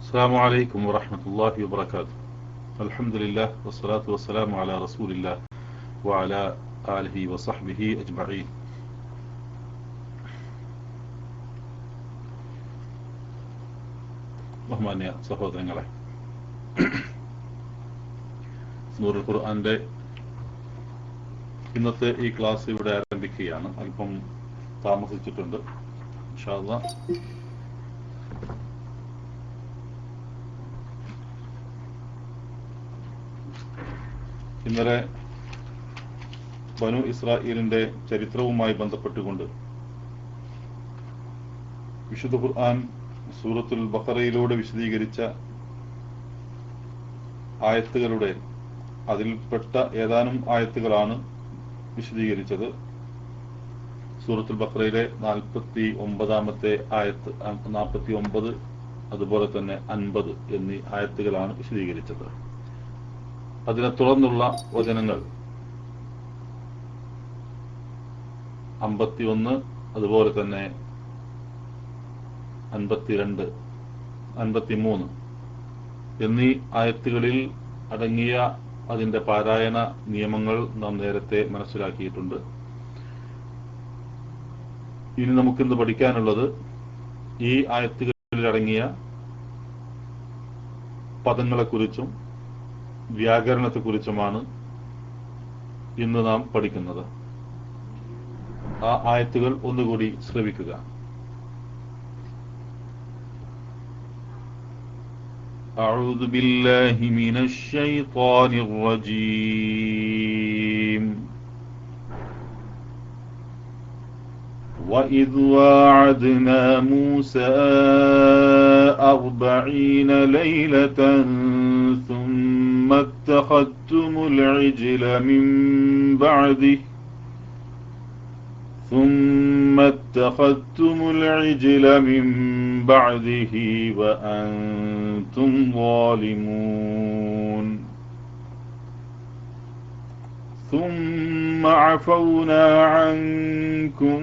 السلام عليكم ورحمة الله وبركاته. الحمد لله والصلاة والسلام على رسول الله وعلى آله وصحبه أجمعين. ബഹുമാന്യ സഹോദരങ്ങളെ, നൂറുൽ ഖുർആന്റെ ഇന്നത്തെ ഈ ക്ലാസ് ഇവിടെ ആരംഭിക്കുകയാണ്. അല്പം താമസിച്ചിട്ടുണ്ട്. ഇൻഷാ അല്ലാഹ് ഇന്നലെ ബനു ഇസ്രായേലിന്റെ ചരിത്രവുമായി ബന്ധപ്പെട്ടുകൊണ്ട് വിശുദ്ധ ഖുർആൻ സൂറത്തുൽ ബഖറയിലൂടെ വിശദീകരിച്ച ആയത്തുകളുടെ അതിൽപ്പെട്ട ഏതാനും ആയത്തുകളാണ് വിശദീകരിച്ചത്. സൂറത്തുൽ ബഖറയിലെ 49-ാമത്തെ ആയത്ത്, 49, അതുപോലെ തന്നെ 50 എന്നീ ആയത്തുകളാണ് വിശദീകരിച്ചത്. അതിനെ തുടർന്നുള്ള വചനങ്ങൾ 51, അതുപോലെ തന്നെ 52, 53 എന്നീ ആയത്തുകളിൽ അടങ്ങിയ അതിന്റെ പാരായണ നിയമങ്ങൾ നാം നേരത്തെ മനസ്സിലാക്കിയിട്ടുണ്ട്. ഇനി നമുക്കിന്ന് പഠിക്കാനുള്ളത് ഈ ആയത്തുകളിൽ അടങ്ങിയ പദങ്ങളെക്കുറിച്ചും വ്യാകരണത്തെക്കുറിച്ചുമാണ് ഇന്ന് നാം പഠിക്കുന്നത്. ആ ആയത്തുകൾ ഒന്നുകൂടി ശ്രവിക്കുക. أعوذ بالله من الشيطان الرجيم. وإذ واعدنا موسى 40 ليلة ثم اتخذتم العجل من بعده وأنتم ظالمون ثم عفونا عنكم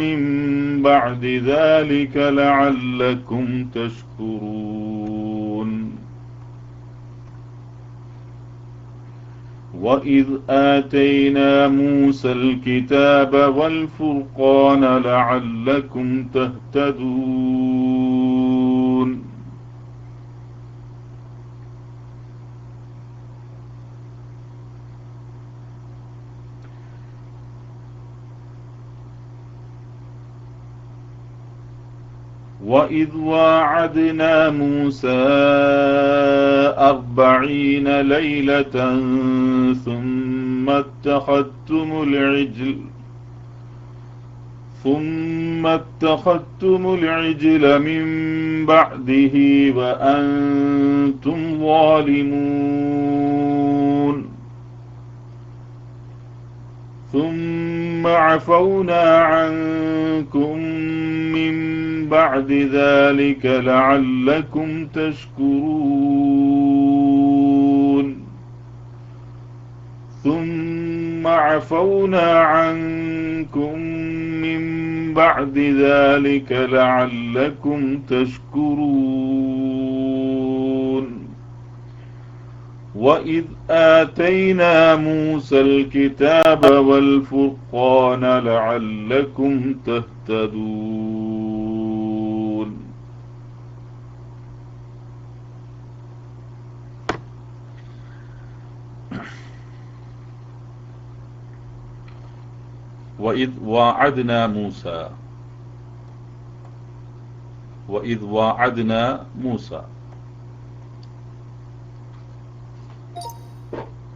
من بعد ذلك لعلكم تشكرون. وإذ آتينا موسى الكتاب والفرقان لعلكم تهتدون. وإذ واعدنا موسى 40 ليلة ثم اتخذتم العجل من بعده وأنتم ظالمون ثم عفونا عنكم من بعد ذلك لعلكم تشكرون. ثم عفونا عنكم من بعد ذلك لعلكم تشكرون. وإذ آتينا موسى الكتاب والفرقان لعلكم تهتدون. وإذ واعدنا موسى وإذ واعدنا موسى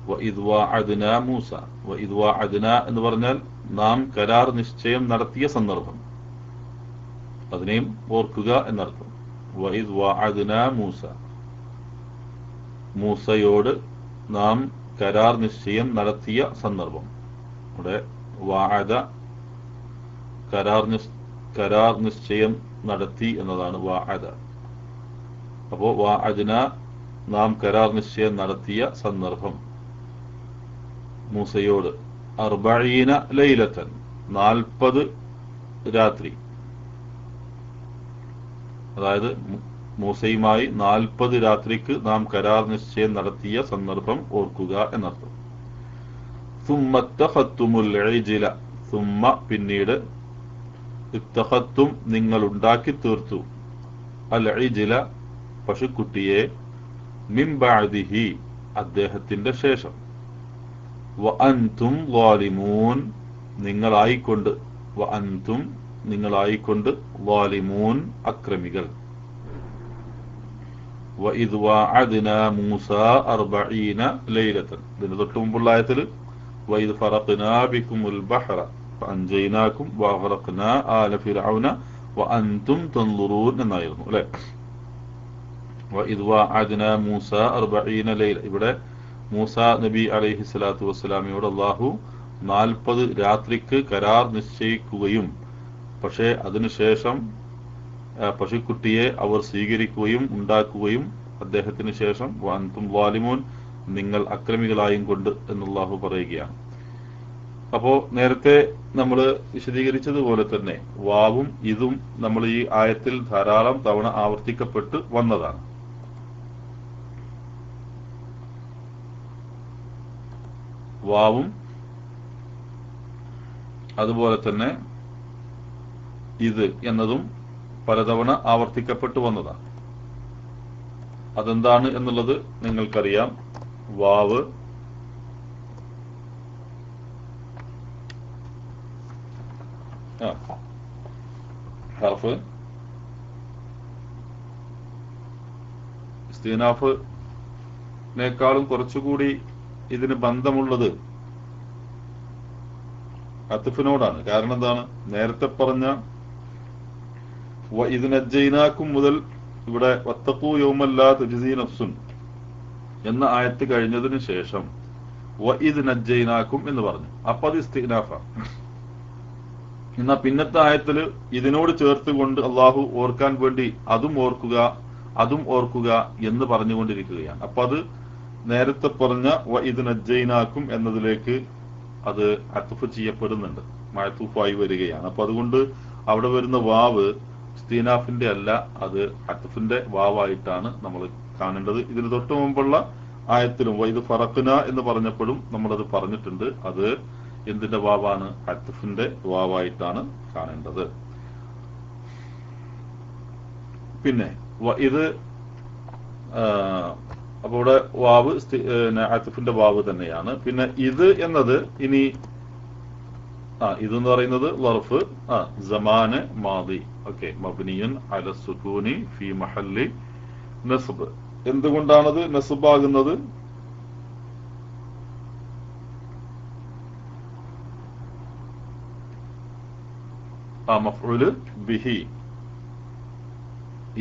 وإذ واعدنا موسى وإذ واعدنا എന്ന് പറഞ്ഞാൽ നാം കരാർ നിശ്ചയം നടത്തിയ സന്ദർഭം, അതിനെയും ഓർക്കുക എന്നർത്ഥം. وإذ واعدنا موسى, മൂസയോട് നാം കരാർ നിശ്ചയം നടത്തിയ സന്ദർഭം. ഇവിടെ വാഅദ കരാർ നിശ്ചയം നടത്തി എന്നതാണ് വാഅദ. അപ്പോൾ വാഅദ്ന നാം കരാർ നിശ്ചയം നടത്തിയ സന്ദർഭം മൂസയോട് 40 ലൈലത്തൻ 40 രാത്രി, അതായത് മൂസയുമായി 40 രാത്രിക്ക് നാം കരാർ നിശ്ചയം നടത്തിയ സന്ദർഭം ഓർക്കുക എന്നർത്ഥം. സുമ്മത്തഖത്തുമുൽ ഇജ്ല, സുമ്മ പിന്നീട്, ഇത്തഖത്തും നിങ്ങൾ ഉണ്ടാക്കി തീർത്തു, അൽ ഇജ്ല പശുക്കുട്ടിയെ, മിൻ ബഅദിഹി അദ്ദേഹത്തിന്റെ ശേഷം, വ അൻതും ളാലിമൂൻ നിങ്ങളായിക്കൊണ്ട്, വ അൻതും നിങ്ങളായിക്കൊണ്ട്, ളാലിമൂൻ അക്രമികൾ. വ ഇദ് വഅദ്നാ മൂസ 40 ലൈലതൻ, ഇതിന് തൊട്ട് മുമ്പുള്ള ആയത്തിൽ വ ഇദ് ഫറഖ്നാ ബികുമുൽ ബഹ്റ ഫഅൻജയ്നാകും വഅഗ്റഖ്നാ ആല ഫിർഔന വ അൻതും തൻദുറൂൻ എന്നായിരുന്നു അല്ലേ. വ ഇദ് വഅദ്നാ മൂസ 40 ലൈല, ഇവിടെ മൂസ നബി അലൈഹി സ്വലാത്തു വസ്സലാമിയോട് അല്ലാഹു 40 രാത്രിക്ക് കരാർ നിശ്ചയിക്കുകയും പക്ഷേ അതിനുശേഷം പശുക്കുട്ടിയെ അവർ സ്വീകരിക്കുകയും ഉണ്ടാക്കുകയും അദ്ദേഹത്തിന് ശേഷം വഅൻതും ളാലിമൂൻ നിങ്ങൾ അക്രമികളായും കൊണ്ട് എന്നല്ലാഹു പറയുകയാണ്. അപ്പോ നേരത്തെ നമ്മൾ വിശദീകരിച്ചതുപോലെ തന്നെ വാവും ഇതും നമ്മൾ ഈ ആയത്തിൽ ധാരാളം തവണ ആവർത്തിക്കപ്പെട്ട് വന്നതാണ്. വാവും അതുപോലെ തന്നെ ഇത് എന്നതും പലതവണ ആവർത്തിക്കപ്പെട്ടു വന്നതാണ്. അതെന്താണ് എന്നുള്ളത് നിങ്ങൾക്കറിയാം. വാവ് ഹർഫ് ഇസ്തിനാഫിനേക്കാളും കുറച്ചുകൂടി ഇതിന് ബന്ധമുള്ളത് അത്ഫിനോടാണ്. കാരണം എന്താണ്? നേരത്തെ പറഞ്ഞ വ ഇദ് നജ്ജയ്നാകും മുതൽ ഇവിടെ വത്തഖൂ യൗമൻ ലാ തുജ്സി നഫ്സുൻ എന്ന ആയത്ത് കഴിഞ്ഞതിന് ശേഷം വ ഇദ് നജ്ജയ്നാകും എന്ന് പറഞ്ഞു. അപ്പൊ അത് ഇസ്തിനാഫ. എന്നാ പിന്നത്തെ ആയത്തിൽ ഇതിനോട് ചേർത്തുകൊണ്ട് അള്ളാഹു ഓർക്കാൻ വേണ്ടി അതും ഓർക്കുക എന്ന് പറഞ്ഞുകൊണ്ടിരിക്കുകയാണ്. അപ്പൊ അത് നേരത്തെ പറഞ്ഞ വ ഇദ് നജ്ജയ്നാകും എന്നതിലേക്ക് അത് അത്ഫ് ചെയ്യപ്പെടുന്നുണ്ട്, മഅ്തൂഫായി വരികയാണ്. അപ്പൊ അതുകൊണ്ട് അവിടെ വരുന്ന വാവ് ഇസ്തിനാഫിന്റെ അല്ല, അത് അത്ഫിന്റെ വാവായിട്ടാണ് നമ്മൾ കാണേണ്ടത്. ഇതിന് തൊട്ട് മുമ്പുള്ള ആയത്തിലും വ ഇദ് ഫറഖ്ന എന്ന് പറഞ്ഞപ്പോഴും നമ്മളത് പറഞ്ഞിട്ടുണ്ട്. അത് എന്തിന്റെ വാവാണ്? അത്ഫിന്റെ വാവായിട്ടാണ് കാണേണ്ടത്. പിന്നെ ഇത് അപ്പൊ ഇവിടെ വാവ് അത്ഫിന്റെ വാവ് തന്നെയാണ്. പിന്നെ ഇത് എന്നത് ഇനി ഇതെന്ന് പറയുന്നത് ലർഫ് സമാന് മാദി, ഓക്കെ, മബ്നിയുൻ അല സുകൂനി ഫി മഹല്ലി നസ്ബ്. എന്തുകൊണ്ടാണത് നസ്ബാകുന്നത്? മഫ്ഊല് ബിഹി,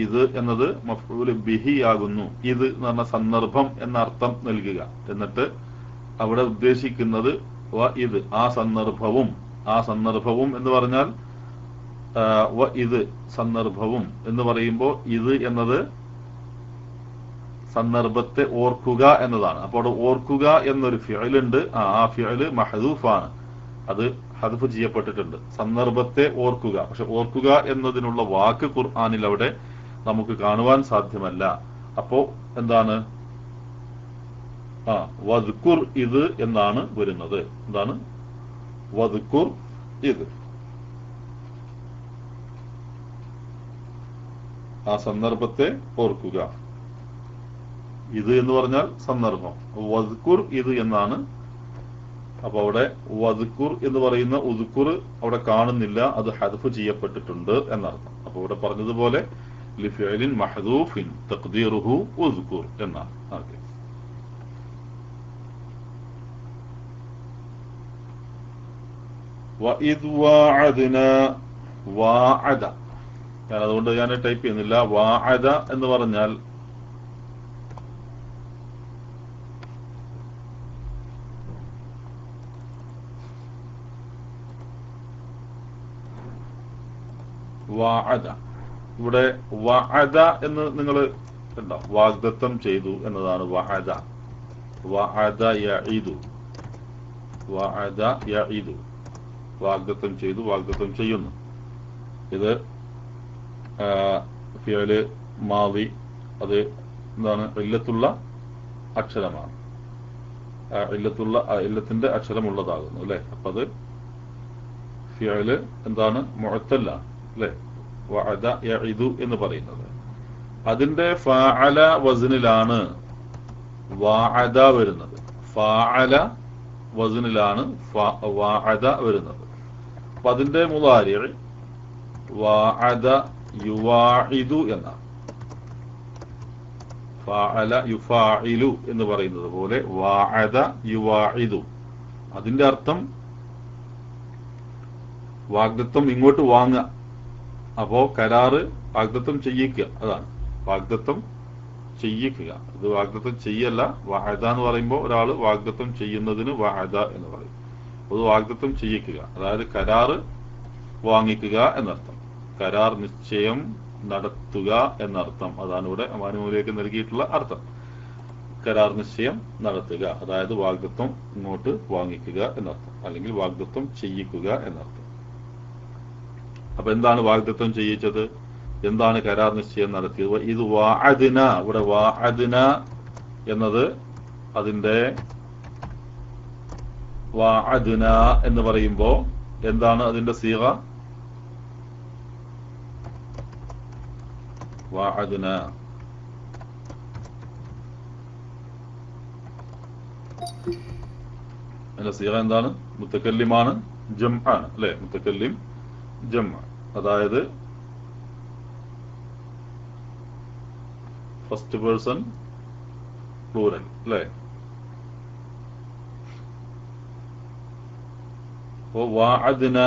ഇത് എന്നത് മഫ്ഊല് ബിഹി ആകുന്നു. ഇത് എന്ന് പറഞ്ഞ സന്ദർഭം എന്ന അർത്ഥം നൽകുക. എന്നിട്ട് അവിടെ ഉദ്ദേശിക്കുന്നത് ഇത് ആ സന്ദർഭവും എന്ന് പറഞ്ഞാൽ ഇത് സന്ദർഭവും എന്ന് പറയുമ്പോൾ ഇത് എന്നത് സന്ദർഭത്തെ ഓർക്കുക എന്നതാണ്. അപ്പോൾ അവിടെ ഓർക്കുക എന്നൊരു ഫിഅലുണ്ട്. ആ ഫിഅല് മഹ്ദൂഫാണ്, അത് ഹദ്ഫ് ചെയ്യപ്പെട്ടിട്ടുണ്ട്. സന്ദർഭത്തെ ഓർക്കുക, പക്ഷെ ഓർക്കുക എന്നതിനുള്ള വാക്ക് ഖുർആനിൽ അവിടെ നമുക്ക് കാണുവാൻ സാധ്യമല്ല. അപ്പോ എന്താണ്? വദ്കുർ ഇത് എന്നാണ് വരുന്നത്. എന്താണ്? വദ്കുർ ഇത്, ആ സന്ദർഭത്തെ ഓർക്കുക. ഇത് എന്ന് പറഞ്ഞാൽ സന്ദർഭം, വദ്കുർ ഇത് എന്നാണ്. അപ്പൊ അവിടെ വദ്കുർ എന്ന് പറയുന്ന ഉദ്കുർ അവിടെ കാണുന്നില്ല, അത് ഹദ്ഫ് ചെയ്യപ്പെട്ടിട്ടുണ്ട് എന്നർത്ഥം. അപ്പൊ ഇവിടെ പറഞ്ഞതുപോലെ ലിഫിഅലിൻ മഹ്ദൂഫിൻ തഖ്ദീറുഹു ഉദ്കുർ എന്നാണ്. ഓക്കെ, വഇദ് വഅദ്നാ വഅദ, ഞാൻ അതുകൊണ്ട് ഞാൻ ടൈപ്പ് ചെയ്യുന്നില്ല. വഅദ എന്ന് പറഞ്ഞാൽ വഅദ, ഇവിടെ വഅദ എന്ന് നിങ്ങൾ കണ്ടോ? വാഗ്ദത്തം ചെയ്തു എന്നതാണ് വഅദ. വഅദ യഈദു, വഅദ യഈദു, വാഗ്ദത്തം ചെയ്തു, വാഗ്ദത്തം ചെയ്യുന്നു. ഇത് ഫിഅല് മാവി അത് എന്താണ് ഇല്ലത്തുള്ള അക്ഷരമാണ്. ഇല്ലത്തിന്റെ അക്ഷരമുള്ളതാകുന്നു അല്ലെ. അപ്പൊ അത് ഫിഅല് എന്താണ് മുഅത്തല്ലാണ് അല്ലെ. വഅദ യഇദു എന്ന് പറയുന്നത് അതിന്റെ ഫഅല വസ്നിലാണ് വഅദ വരുന്നത്. ഫഅല വസ്നിലാണ് വഅദ വരുന്നത്. അപ്പൊ അതിന്റെ മുളാരി വഅദ യുവാഇദു എന്നാണ്. ഫഅല യുഫാഇലു എന്ന് പറയുന്നത് പോലെ വഅദ യുവാഇദു. അതിന്റെ അർത്ഥം വാഗ്ദത്തം ഇങ്ങോട്ട് വാങ്ങുക. അപ്പോ കരാറ് വാഗ്ദത്തം ചെയ്യിക്കുക. അതാണ് വാഗ്ദത്തം ചെയ്യിക്കുക. ഇത് വാഗ്ദത്തം ചെയ്യല്ല. വഅദ എന്ന് പറയുമ്പോൾ ഒരാൾ വാഗ്ദത്തം ചെയ്യുന്നതിന് വഅദ എന്ന് പറയും. അത് വാഗ്ദത്തം ചെയ്യിക്കുക, അതായത് കരാറ് വാങ്ങിക്കുക എന്നർത്ഥം. കരാർ നിശ്ചയം നടത്തുക എന്നർത്ഥം. അതാണ് ഇവിടെ മാനുമൂലിലേക്ക് നൽകിയിട്ടുള്ള അർത്ഥം. കരാർ നിശ്ചയം നടത്തുക, അതായത് വാഗ്ദത്വം ഇങ്ങോട്ട് വാങ്ങിക്കുക എന്നർത്ഥം, അല്ലെങ്കിൽ വാഗ്ദത്വം ചെയ്യിക്കുക എന്നർത്ഥം. അപ്പൊ എന്താണ് വാഗ്ദത്വം ചെയ്യിച്ചത്? എന്താണ് കരാർ നിശ്ചയം നടത്തിയത്? ഇത് വഅദ്ന. ഇവിടെ വഅദ്ന എന്നത് അതിന്റെ വഅദ്ന എന്ന് പറയുമ്പോ എന്താണ് അതിന്റെ സീഗ? വഅദ്ന. അതിന്റെ സീഗ എന്താണ്? മുത്തക്കല്ലിമാണ്, ജംആണ് അല്ലെ. മുത്തക്കല്ലിം ജംഅ, അതായത് ഫസ്റ്റ് പേഴ്സൺ പ്ലൂറൽ അല്ലെ. അപ്പോ വഅദ്ന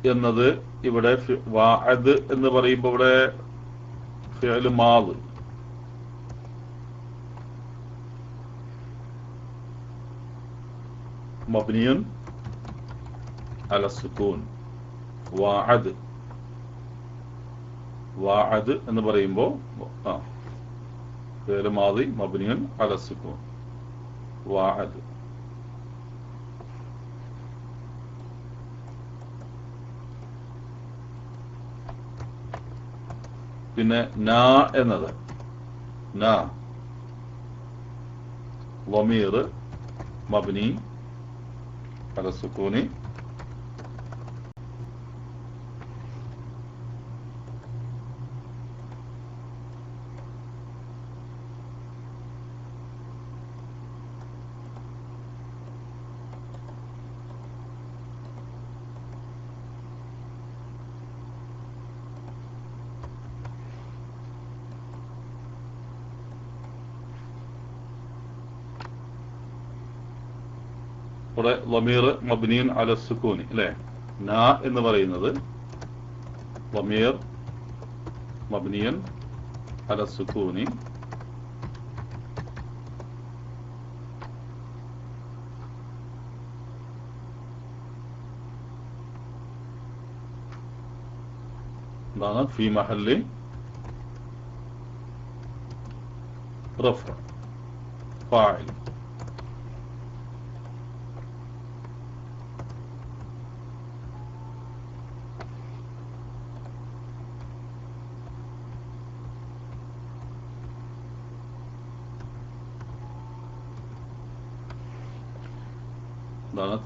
എന്നത് ഇവിടെ വഅദ് എന്ന് പറയുമ്പോൾ ഇവിടെ ഫിഅല് മാദ്, മബ്നിയുൻ അല സുകൂൻ. വഅദ് വഅദ് എന്ന് പറയുമ്പോൾ ഫിഅല് മാദി മബ്നിയുൻ അല സുകൂൻ വഅദ്. പിന്നെ നാ എന്നത് നാ ളമീർ മബ്നി അല സുകൂനി ഇവിടെ ളമീർ മബ്നിയുൻ അല സുകൂനി അല്ലെ. നാ എന്ന് പറയുന്നത് ളമീർ മബ്നിയുൻ അല സുകൂനി എന്താണ്? ഫി മഹല്ലി റഫ്അ ഫാഇൽ.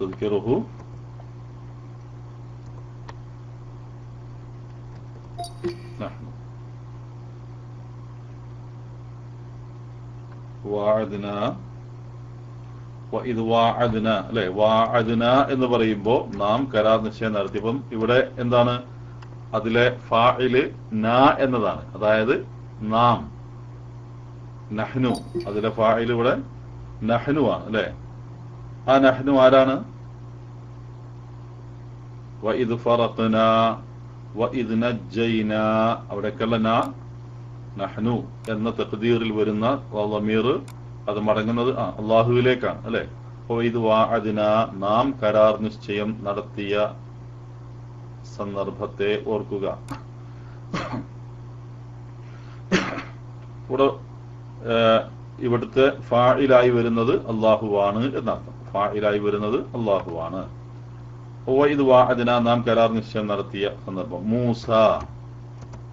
تذكره نحن وعدنا وإذ وعدنا അല്ലെ. വഅദ്ന എന്ന് പറയുമ്പോൾ നാം കരാർ നിശ്ചയം നടത്തിയപ്പം ഇവിടെ എന്താണ്? അതിലെ ഫാഇല് നാ എന്നതാണ്, അതായത് നാം. നഹ്നു, അതിലെ ഫാഇല് ഇവിടെ നഹ്നു ആണ് അല്ലെ. ആ നഹ്നു ആരാണ്? വഇദ് ഫറഖ്നാ വഇദ് നജ്ജയ്നാ, അവിടേക്കുള്ള നാ നഹ്നു എന്ന തഖ്ദീറിൽ വരുന്ന ളമീർ അത് മടങ്ങുന്നത് അല്ലാഹുവിലേക്കാണ് അല്ലെ. വഇദ് വഅദ്നാ, നാം കരാർ നിശ്ചയം നടത്തിയ സന്ദർഭത്തെ ഓർക്കുക. ഇവിടെ ഇവിടുത്തെ ഫാഇലായി വരുന്നത് അല്ലാഹുവാണ് എന്നർത്ഥം. ഫാഇലായി വരുന്നത് അല്ലാഹുവാണ്. വഇദ് വഅദ്നാ, നാം കരാർ നിശ്ചയം നടത്തിയ സന്ദർഭം. മൂസ,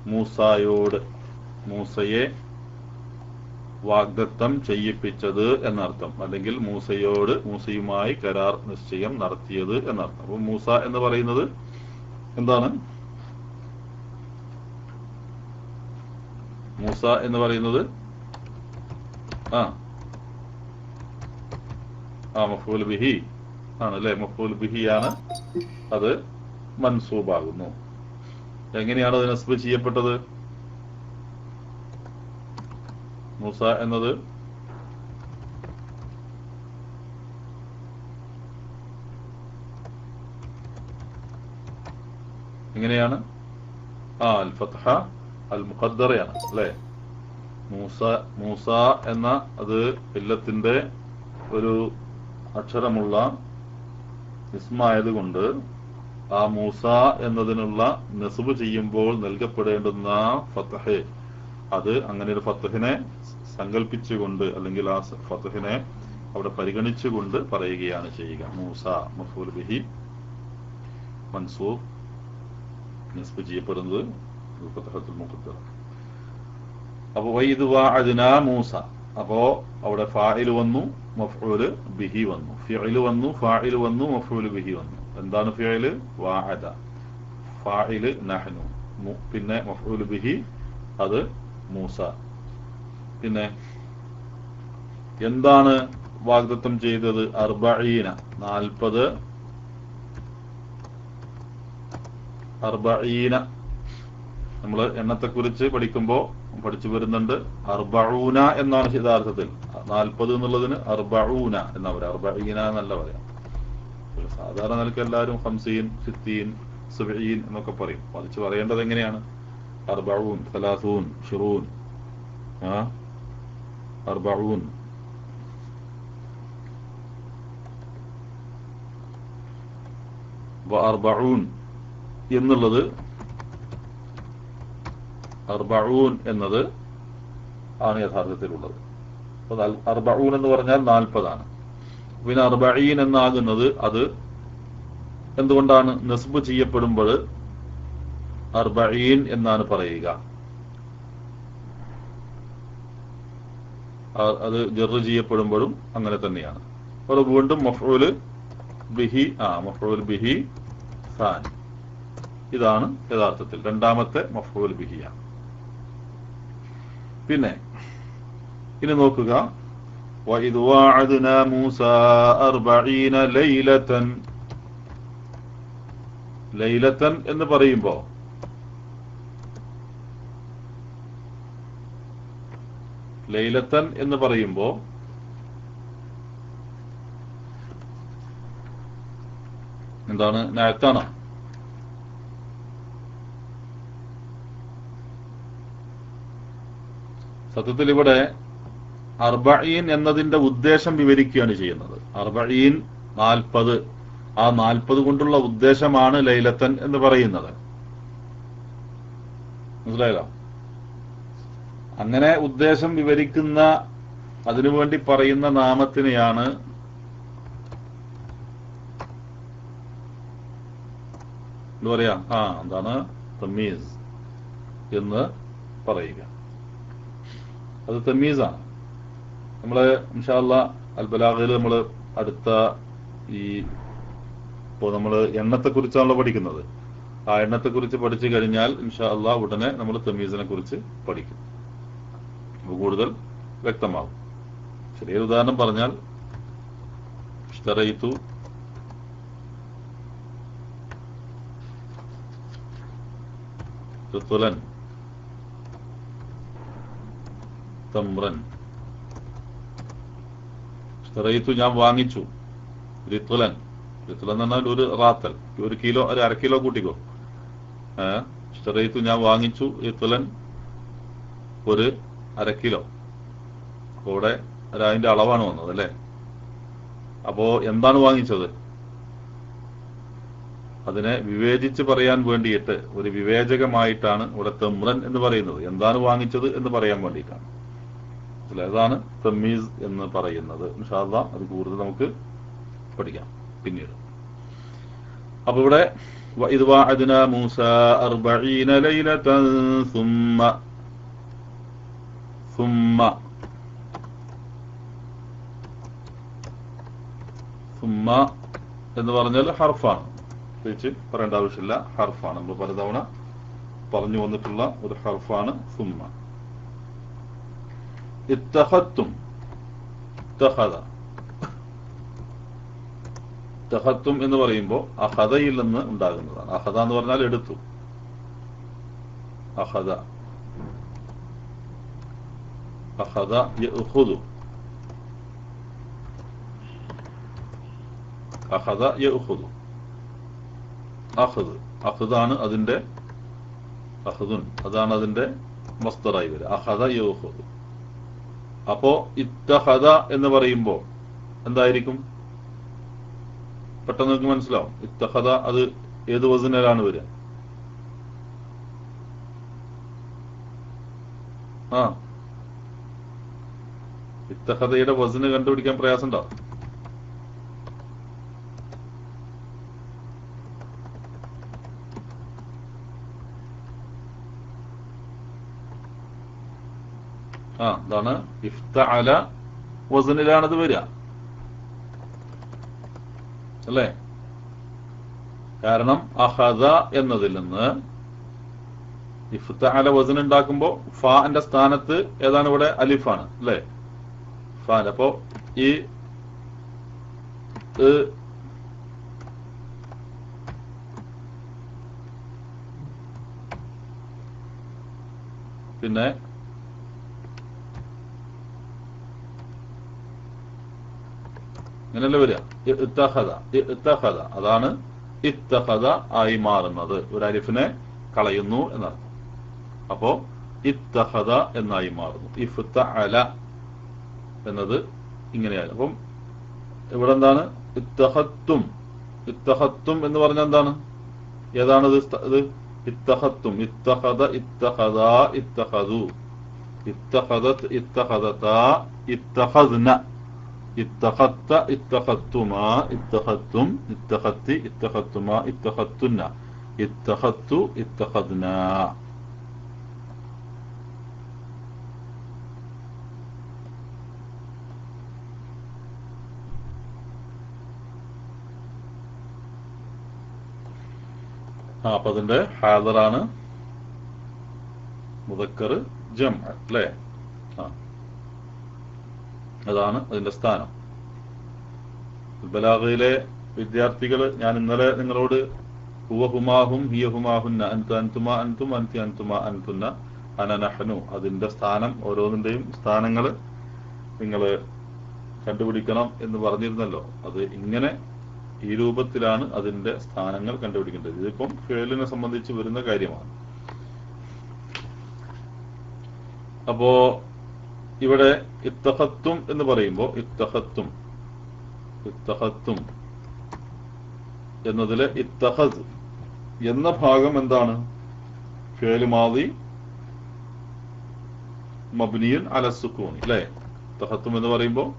മൂസായോട് മൂസയെ വാഗ്ദത്തം ചെയ്യിപ്പിച്ചത് എന്നർത്ഥം, അല്ലെങ്കിൽ മൂസയുമായി കരാർ നിശ്ചയം നടത്തിയത് എന്നർത്ഥം. അപ്പൊ മൂസ എന്ന് പറയുന്നത് എന്താണ്? മൂസ എന്ന് പറയുന്നത് മഫ്ഊൽ ബിഹി ആണ് അല്ലെ? മഫ്ഊൽ ബിഹി ആണ്, അത് മൻസൂബാകുന്നു. എങ്ങനെയാണ് അത് നസ്ബ് ചെയ്യപ്പെട്ടത്? മൂസ എന്നത് എങ്ങനെയാണ്? അൽ ഫത്ഹ അൽ മുഖദ്ദറയാണ് അല്ലെ? മൂസ എന്ന അത് ഇല്ലത്തിന്റെ ഒരു അക്ഷരമുള്ള ഇസ്മായത് കൊണ്ട് ആ മൂസ എന്നതിനുള്ള നസ്ബ് ചെയ്യുമ്പോൾ നൽകപ്പെടേണ്ടുന്ന ഫത്ഹ്, അത് അങ്ങനെ ഒരു ഫത്ഹിനെ സങ്കല്പിച്ചുകൊണ്ട് അല്ലെങ്കിൽ ആ ഫത്ഹിനെ അവിടെ പരിഗണിച്ചുകൊണ്ട് പറയുകയാണ് ചെയ്യുക. മൂസ മഫ്ഊൽ ബിഹി മൻസൂബ്, നസ്ബ് ചെയ്യപ്പെടുന്നത് ഫത്ഹത്തുൽ മുഖദ്ദറ. അപ്പൊ വഇദ് വഅദ്നാ മൂസ, അപ്പോ അവിടെ ഫാഇൽ വന്നു, മഫ്ഊൽ ബിഹി വന്നു, ഫിഇൽ വന്നു, ഫാഇൽ വന്നു, മഫ്ഊൽ ബിഹി വന്നു. എന്താണ് ഫിഇൽ? വഅദ, ഫാഇൽ നഹ്നു, പിന്നെ മഫ്ഊൽ ബിഹി അത് മൂസ. പിന്നെ എന്താണ് വാഗ്ദത്തം ചെയ്തത്? 40 നമ്മൾ എണ്ണത്തെക്കുറിച്ച് പഠിച്ചു വരുന്നുണ്ട്. 40 എന്നാണ് യഥാർത്ഥത്തിൽ. 40 എന്നുള്ളതിന് 40 എന്നാ പറയാ, 40 എന്നല്ല പറയാം. സാധാരണ നിലക്ക് എല്ലാവരും 50, 60, 70 എന്നൊക്കെ പറയും. പതിച്ച് പറയേണ്ടത് എങ്ങനെയാണ്? 40, 30, 20, 40. അപ്പൊ 40 എന്നുള്ളത് 40 എന്നത് ആണ് യഥാർത്ഥത്തിലുള്ളത്. 40 എന്ന് പറഞ്ഞാൽ 40. പിന്നെ 40 എന്നാകുന്നത് അത് എന്തുകൊണ്ടാണ്? നസ്ബ് ചെയ്യപ്പെടുമ്പോൾ 40 എന്നാണ് പറയുക. അത് ജർ ചെയ്യപ്പെടുമ്പോഴും അങ്ങനെ തന്നെയാണ്. അവിടെ വീണ്ടും മഫ്ഊൽ ബിഹി സാനി, ഇതാണ് യഥാർത്ഥത്തിൽ രണ്ടാമത്തെ മഫ്ഊൽ ബിഹിയാണ്. പിന്നെ ഇനി നോക്കുക, വഇദ് വഅദ്നാ മൂസാ 40 ലൈലത്തൻ എന്ന് പറയുമ്പോ എന്താണ്? നഅത്താണോ? സത്യത്തിൽ ഇവിടെ 40 എന്നതിന്റെ ഉദ്ദേശം വിവരിക്കുകയാണ് ചെയ്യുന്നത്. 40 ആ 40 കൊണ്ടുള്ള ഉദ്ദേശമാണ് ലൈലത്തൻ എന്ന് പറയുന്നത്. മനസ്സിലായല്ലോ? അങ്ങനെ ഉദ്ദേശം വിവരിക്കുന്ന, അതിനുവേണ്ടി പറയുന്ന നാമത്തിനെയാണ് എന്താ പറയാ? എന്താണ്? തമീസ് എന്ന് പറയുക. അത് തമീസാണ്. നമ്മള് ഇൻഷാ അല്ലാഹ് അൽ ബലാഗയിൽ നമ്മള് അടുത്ത ഇപ്പോ നമ്മള് എണ്ണത്തെക്കുറിച്ചാണല്ലോ പഠിക്കുന്നത്. ആ എണ്ണത്തെക്കുറിച്ച് പഠിച്ചു കഴിഞ്ഞാൽ ഇൻഷാ അല്ലാഹ് ഉടനെ നമ്മൾ തമീസിനെ കുറിച്ച് പഠിക്കും. കൂടുതൽ വ്യക്തമാകും. ചെറിയൊരു ഉദാഹരണം പറഞ്ഞാൽ, ഇഷ്തറൈതു റിത്വലൻ തംറൻ. ഇഷ്തറൈതു ഞാൻ വാങ്ങിച്ചു, റിത്വലൻ എന്ന് പറഞ്ഞാൽ ഒരു റാത്തൽ, 1 കിലോ, 1/2 കിലോ കൂട്ടിക്കോ. ഇഷ്തറൈതു ഞാൻ വാങ്ങിച്ചു, റിത്വലൻ 1/2 കിലോ. അപ്പൊ ഇവിടെ അതിന്റെ അളവാണ് വന്നത് അല്ലെ? അപ്പോ എന്താണ് വാങ്ങിച്ചത്? അതിനെ വിവേചിച്ച് പറയാൻ വേണ്ടിയിട്ട് ഒരു വിവേചകമായിട്ടാണ് ഇവിടെ തംറൻ എന്ന് പറയുന്നത്. എന്താണ് വാങ്ങിച്ചത് എന്ന് പറയാൻ വേണ്ടിയിട്ടാണ്. അതാണ് തമീസ് എന്ന് പറയുന്നത്. ഇൻഷാ അല്ലാഹ് അത് കൂടുതൽ നമുക്ക് പഠിക്കാം പിന്നീട്. അപ്പൊ ഇവിടെ വഇദ് വഅദ്നാ മൂസാ 40 ലൈലതൻ സുമ്മ സുമ്മ സുമ്മ എന്ന് പറഞ്ഞാൽ ഹർഫാണ്, പ്രത്യേകിച്ച് പറയേണ്ട ആവശ്യമില്ല, ഹർഫാണ്. നമ്മൾ പലതവണ പറഞ്ഞു വന്നിട്ടുള്ള ഒരു ഹർഫാണ് സുമ്മ. ഇത്തഖത്തും ഇത്തഖദ ഇത്തഖത്തും എന്ന് പറയുമ്പോൾ അഖദയിൽ നിന്ന് ഉണ്ടാകുന്നതാണ്. അഖദ എന്ന് പറഞ്ഞാൽ എടുത്തു. അഖദ അഖദ യഖുദു അഖദ യഖുദു അഖദ് അഖദാണ് അതിന്റെ അഖദുൻ അതാണ് അതിന്റെ മസ്ദറായി വരിക. അഖദ യഖുദു. അപ്പോ ഇത്തഖദ എന്ന് പറയുമ്പോ എന്തായിരിക്കും? പെട്ടെന്ന് നിങ്ങൾക്ക് മനസ്സിലാവും. ഇത്തഖദ അത് ഏത് വസനിലാണ് വരിക? ഇത്തഖദയുടെ വസന് കണ്ടുപിടിക്കാൻ പ്രയാസം ഉണ്ടാവും. ഇതാണ് ഇഫ്തഅല വസനിലാണത് വരിക അല്ലേ? കാരണം അഖദ എന്നതിൽ നിന്ന് ഇഫ്തഅല വസൻ ഉണ്ടാക്കുമ്പോ ഫാന്റെ സ്ഥാനത്ത് ഏതാണ് ഇവിടെ? അലിഫാണ് അല്ലേ? ഫാൻ. അപ്പോ ഈ പിന്നെ ഇങ്ങനല്ലേ വരിക? ഇത്തഖദ ഇത്തഖദ അതാണ് ഇത്തഖദ ആയി മാറുന്നത്. ഒരു അലിഫിനെ കളയുന്നു എന്നർത്ഥം. അപ്പോ ഇത്തഖദ എന്നായി മാറുന്നു. ഇഫ്തഅല എന്നത് ഇങ്ങനെയാണ്. അപ്പം ഇവിടെ എന്താണ്? ഇത്തഖത്തും ഇത്തഖത്തും എന്ന് പറഞ്ഞാൽ എന്താണ്? ഏതാണിത്? ഇത് ഇത്തഖത്തും ഇത്തഖദ ഇത്തഖദ ഇത്തഖദു ഇത്തഖദത് ഇത്തഖദത ഇത്തഖദ്ന ഇത്തഖത്ത ഇത്തഖത്തുമാ ഇത്തഖത്തും ഇത്തഖത്തി ഇത്തഖത്തുമാ ഇത്തഖത്തുന്ന ഇത്തഖത്തു ഇത്തഖദ്ന. അപ്പൊ അതിന്റെ ഹാദറാണ് മുദക്കർ ജംഅ അല്ലേ? അതാണ് അതിന്റെ സ്ഥാനം. ബലാഗയിലെ വിദ്യാർത്ഥികൾ, ഞാൻ ഇന്നലെ നിങ്ങളോട് ഹുവ ഹുമാഹും ഹിയ ഹുമാഹുന്ന അൻത അൻതുമാ അൻതും അൻതി അൻതുമാ അൻതുന്ന അന നഹ്നു, അതിന്റെ സ്ഥാനം, ഓരോന്നിന്റെയും സ്ഥാനങ്ങൾ നിങ്ങൾ കണ്ടുപിടിക്കണം എന്ന് പറഞ്ഞിരുന്നല്ലോ. അത് ഇങ്ങനെ ഈ രൂപത്തിലാണ് അതിന്റെ സ്ഥാനങ്ങൾ കണ്ടുപിടിക്കേണ്ടത്. ഇതിപ്പം ഫേലിനെ സംബന്ധിച്ച് വരുന്ന കാര്യമാണ്. അപ്പോ ഇവിടെ ഇത്തഖത്തും എന്ന് പറയുമ്പോൾ ഇത്തഖത്തും ഇത്തഖത്തും എന്നതിലെ ഇത്തഖദ് എന്ന ഭാഗം എന്താണ്? ഫിഅൽ മാദി മബ്നിയുൻ അല സുക്കൂൻ അല്ലേ? ഇത്തഖത്തും എന്ന് പറയുമ്പോൾ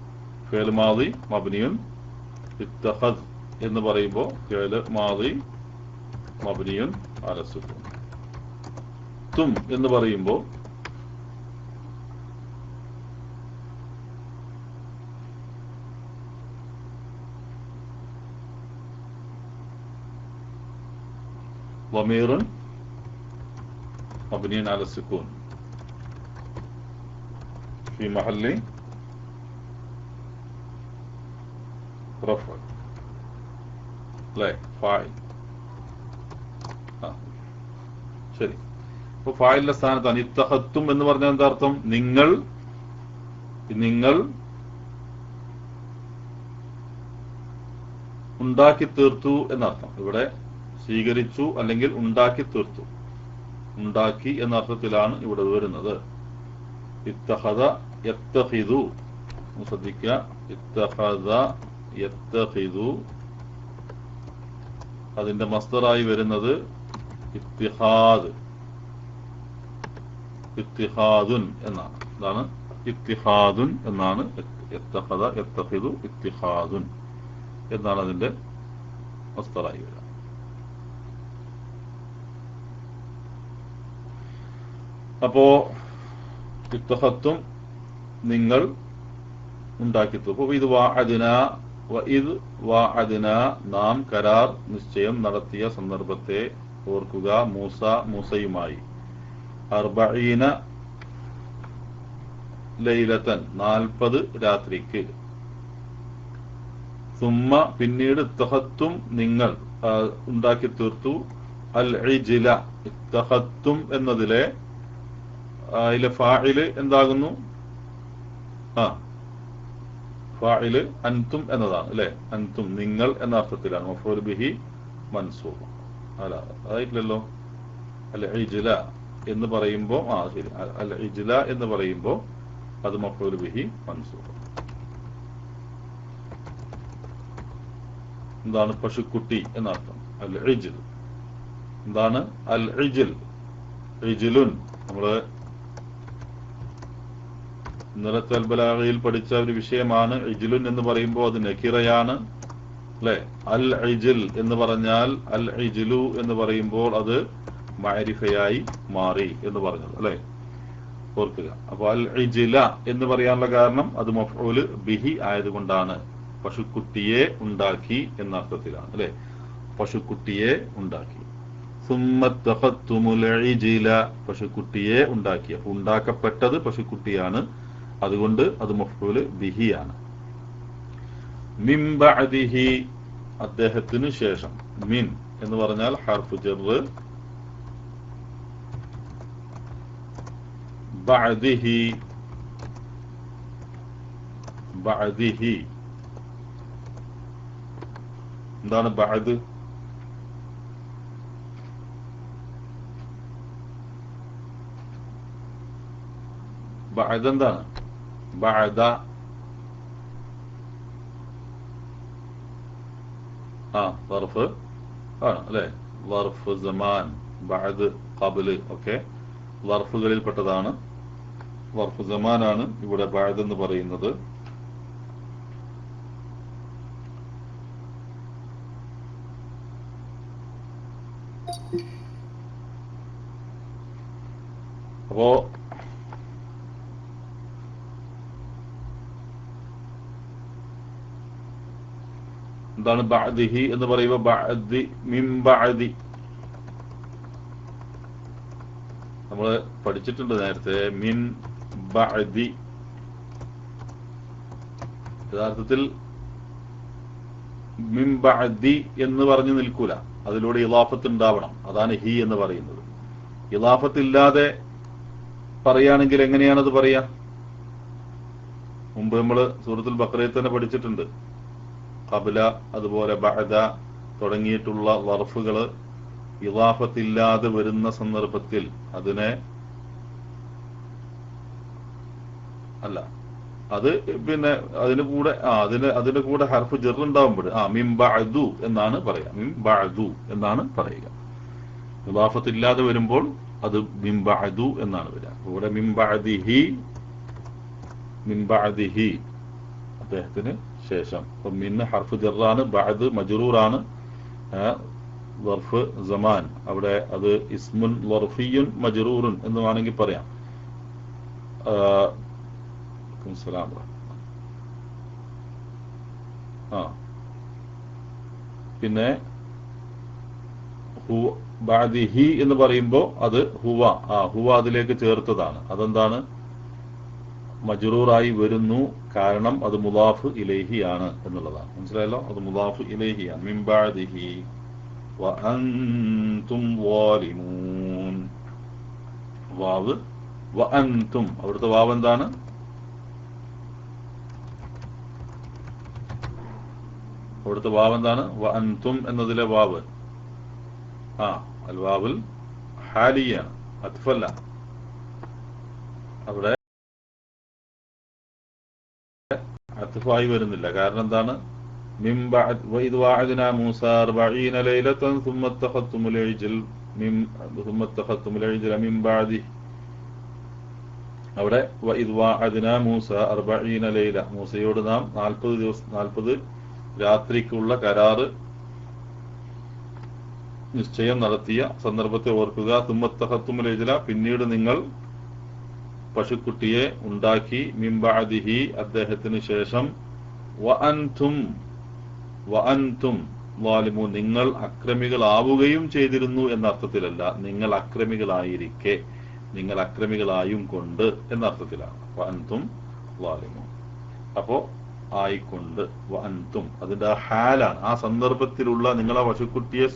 ഫിഅൽ മാദി മബ്നിയുൻ, ഇത്തഖദ് എന്ന് പറയുമ്പോൾ ഫിഅൽ മാദി മബ്നിയുൻ അല സുക്കൂൻ. തും എന്ന് പറയുമ്പോൾ ضمير مبني على السكون في محل رفع لا فاعل. ശരി. അപ്പൊ ഫായിലിന്റെ സ്ഥാനത്താണ്. ഇത്തഖത്തും എന്ന് പറഞ്ഞാൽ എന്താ അർത്ഥം? നിങ്ങൾ ഉണ്ടാക്കി തീർത്തു എന്നർത്ഥം. ഇവിടെ സ്വീകരിച്ചു അല്ലെങ്കിൽ ഉണ്ടാക്കി തീർത്തു. ഉണ്ടാക്കി എന്ന അർത്ഥത്തിലാണ് ഇവിടെ വരുന്നത്. ഇത്തഖദ യത്തഖിദു, ശ്രദ്ധിക്കുക. ഇത്തഖദ യത്തഖിദു അതിന്റെ മസ്ദറായി വരുന്നത് ഇത്തിഹാദ് ഇത്തിഹാദുൻ എന്നാണ്. ഇതാണ് ഇത്തിഹാദുൻ എന്നാണ്. യത്തഖദ യത്തഖിദു ഇത്തിഹാദുൻ എന്നാണ് അതിന്റെ മസ്ദറായി വരിക. അപ്പോ ഇത്തഹത്തും നിങ്ങൾ ഉണ്ടാക്കിത്തു. ഇത് വാഅദ്ന വഇദ് വാഅദ്ന നാം കരാർ നിശ്ചയം നടത്തിയ സന്ദർഭത്തെ ഓർക്കുക. മൂസയുമായി 40 ലൈലത്തൻ 40 രാത്രിക്ക്. സുമ്മ പിന്നീട് ഇത്തഹത്തും നിങ്ങൾ ഉണ്ടാക്കി തീർത്തു അൽ ഇജ്ല. ഇത്തഹത്തും എന്നതിലെ അതിലെ ഫാഇല് എന്താകുന്നു? ഫാഇല് അൻതും എന്നതാണ് അല്ലെ. അൻതും നിങ്ങൾ എന്ന അർത്ഥത്തിലാണ്. മഫ്ഊൽ ബിഹി മൻസൂബ്. അല്ല അതായിട്ടില്ലല്ലോ. അൽ ഇജ്ല എന്ന് പറയുമ്പോ ശരി, അൽ ഇജ്ല എന്ന് പറയുമ്പോ അത് മഫ്ഊൽ ബിഹി മൻസൂബ്. എന്താണ്? പശുക്കുട്ടി എന്നർത്ഥം. അൽ ഇജ്ൽ എന്താണ്? അൽ ഇജ്ൽ. ഇജ്ലുൻ നമ്മള് ഇന്നലത്തെ അൽബലാഗയിൽ പഠിച്ച ഒരു വിഷയമാണ്. ഇജ്ലുൻ എന്ന് പറയുമ്പോൾ അത് നക്കിറയാണ് അല്ലെ. അൽ ഇജ്ൽ എന്ന് പറഞ്ഞാൽ അൽ ഇജ്ലു എന്ന് പറയുമ്പോൾ അത് മഅരിഫയായി മാറി എന്ന് പറഞ്ഞത് അല്ലെ. ഓർക്കുക. അപ്പൊ അൽ ഇജ്ല എന്ന് പറയാനുള്ള കാരണം അത് മഫ്ഊല് ബിഹി ആയതുകൊണ്ടാണ്. പശുക്കുട്ടിയെ ഉണ്ടാക്കി എന്ന അർത്ഥത്തിലാണ് അല്ലെ. പശുക്കുട്ടിയെ ഉണ്ടാക്കി. സുമ്മത്തഖത്തുമുൽ ഇജ്ല, പശുക്കുട്ടിയെ ഉണ്ടാക്കിയ, ഉണ്ടാക്കപ്പെട്ടത് പശുക്കുട്ടിയാണ്, അതുകൊണ്ട് അത് മഫ്ഊല് ബിഹിയാണ്. മിൻ ബഅദിഹി, അദ്ദേഹത്തിന് ശേഷം. മിൻ എന്ന് പറഞ്ഞാൽ ഹർഫ് ജർ. ബഅദിഹി, ബഅദിഹി എന്താണ്? ബഅദ് ബഅദ് എന്താണ്? ബഅദ ളർഫ് ആണ് അല്ലെ. ളർഫ് സമാൻ, ബഅദ്, ഖബ്ല് ഒക്കെ ളർഫുകളിൽ പെട്ടതാണ്. ളർഫ് സമാനാണ് ഇവിടെ ബഅദ് എന്ന് പറയുന്നത്. അപ്പോ എന്താണ് ബഅദിഹി എന്ന് പറയുമ്പോ? ബഅദി, മിൻ ബഅദി നമ്മള് പഠിച്ചിട്ടുണ്ട് നേരത്തെ. മിൻ ബഅദി യഥാർത്ഥത്തിൽ മിൻ ബഅദി എന്ന് പറഞ്ഞു നിൽക്കൂല. അതിലൂടെ ഇളാഫത്ത് ഉണ്ടാവണം. അതാണ് ഹി എന്ന് പറയുന്നത്. ഇളാഫത്ത് ഇല്ലാതെ പറയുകയാണെങ്കിൽ എങ്ങനെയാണത് പറയാ? മുമ്പ് നമ്മള് സൂറത്തുൽ ബഖറയിൽ തന്നെ പഠിച്ചിട്ടുണ്ട്. ഖബ്ല അതുപോലെ ബഅദ തുടങ്ങിയിട്ടുള്ള ളർഫുകള് ഇളാഫത്തില്ലാതെ വരുന്ന സന്ദർഭത്തിൽ അതിനെ അല്ല, അത് പിന്നെ അതിന് കൂടെ അതിന്റെ കൂടെ ഹർഫ് ജർ ഉണ്ടാവുമ്പോൾ മിൻ ബഅദു എന്നാണ് പറയാ. മിൻ ബഅദു എന്നാണ് പറയുക. ഇളാഫത്തില്ലാതെ വരുമ്പോൾ അത് മിൻ ബഅദു എന്നാണ് വരിക. ഇവിടെ മിൻ ബഅദിഹി, മിൻ ബഅദിഹി അദ്ദേഹത്തിന് ശേഷം. അപ്പം മിൻ ഹർഫ് ജറാണ്, ബഅദ് മജ്റൂറാണ്, ളർഫ് സമാൻ. അവിടെ അത് ഇസ്മുൻ ളർഫിയുൻ മജ്റൂറുൻ എന്ന് വേണമെങ്കിൽ പറയാം. പിന്നെ ബഅദിഹി എന്ന് പറയുമ്പോൾ അത് ഹുവ, ഹുവ അതിലേക്ക് ചേർത്തതാണ്. അതെന്താണ്? മജ്റൂറായി വരുന്നു, കാരണം അത് മുദാഫ് ഇലൈഹിയാണ് എന്നുള്ളതാണ്. മനസ്സിലായല്ലോ? അത് മുദാഫ് ഇലൈഹിയാണ്. മിൻ ബഅദിഹി വഅൻതും ളാലിമൂൻ. വാവ് വഅൻതും, അവിടുത്തെ വാവ് എന്താണ്? അവിടുത്തെ വാവ് എന്താണ്? വഅൻതും എന്നതിലെ വാവ് അൽ വാവുൽ ഹാലിയാണ്, അത്ഫല്ല. അവിടെ അത്ഫായി വരുന്നില്ല. കാരണം എന്താണ്? മിൻ ബഅദ് വഇദ് വഅദ്നാ മൂസ 40 ലൈലതൻ സുമ്മ തഖത്തുമുൽ ഇജ്ൽ മിൻ ബഅദി. അവിടെ വഇദ് വഅദ്നാ മൂസ 40 ലൈല, മൂസയോട് നാം 40 ദിവസം 40 രാത്രിക്കുള്ള കരാറ് നിശ്ചയം നടത്തിയ സന്ദർഭത്തെ ഓർക്കുക. സുമ്മ തഖത്തുമുൽ ഇജ്ല, പിന്നീട് നിങ്ങൾ പശുക്കുട്ടിയെ ഉണ്ടാക്കി മിംബഅദിഹി അദ്ദേഹത്തിന് ശേഷം വഅൻതും ളാലിമൂൻ നിങ്ങൾ അക്രമികളാവുകയും ചെയ്തിരുന്നു എന്ന അർത്ഥത്തിലല്ല, നിങ്ങൾ അക്രമികളായിരിക്കെ, നിങ്ങൾ അക്രമികളായും കൊണ്ട് എന്ന അർത്ഥത്തിലാണ് വഅൻതും ളാലിമൂൻ. അപ്പോ ആയിക്കൊണ്ട് വഅൻതും അതിന്റെ ആ ഹാലാണ്, ആ സന്ദർഭത്തിലുള്ള നിങ്ങളെ പശുക്കുട്ടിയെ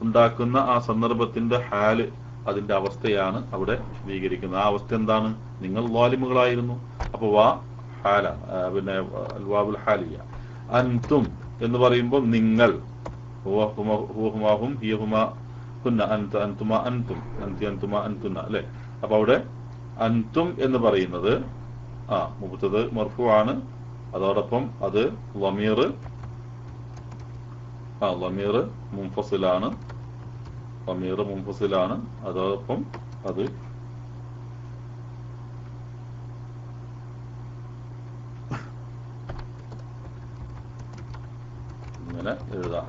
ഉണ്ടാക്കുന്ന ആ സന്ദർഭത്തിന്റെ ഹാല്, അതിന്റെ അവസ്ഥയാണ് അവിടെ സ്വീകരിക്കുന്നത്. ആ അവസ്ഥ എന്താണ്? നിങ്ങൾ ളാലിമുകളായിരുന്നു. അപ്പൊ ഹാലാണ്, പിന്നെ വാവുൽ ഹാലിയ. അൻതും എന്ന് പറയുമ്പോൾ നിങ്ങൾ, അല്ലെ? അപ്പൊ അവിടെ അൻതും എന്ന് പറയുന്നത് മുബ്തദ മർഫൂ ആണ്. അതോടൊപ്പം അത് ലമീർ മുൻഫസിലാണ്. അതോടൊപ്പം അത് ഇങ്ങനെ എഴുതാം.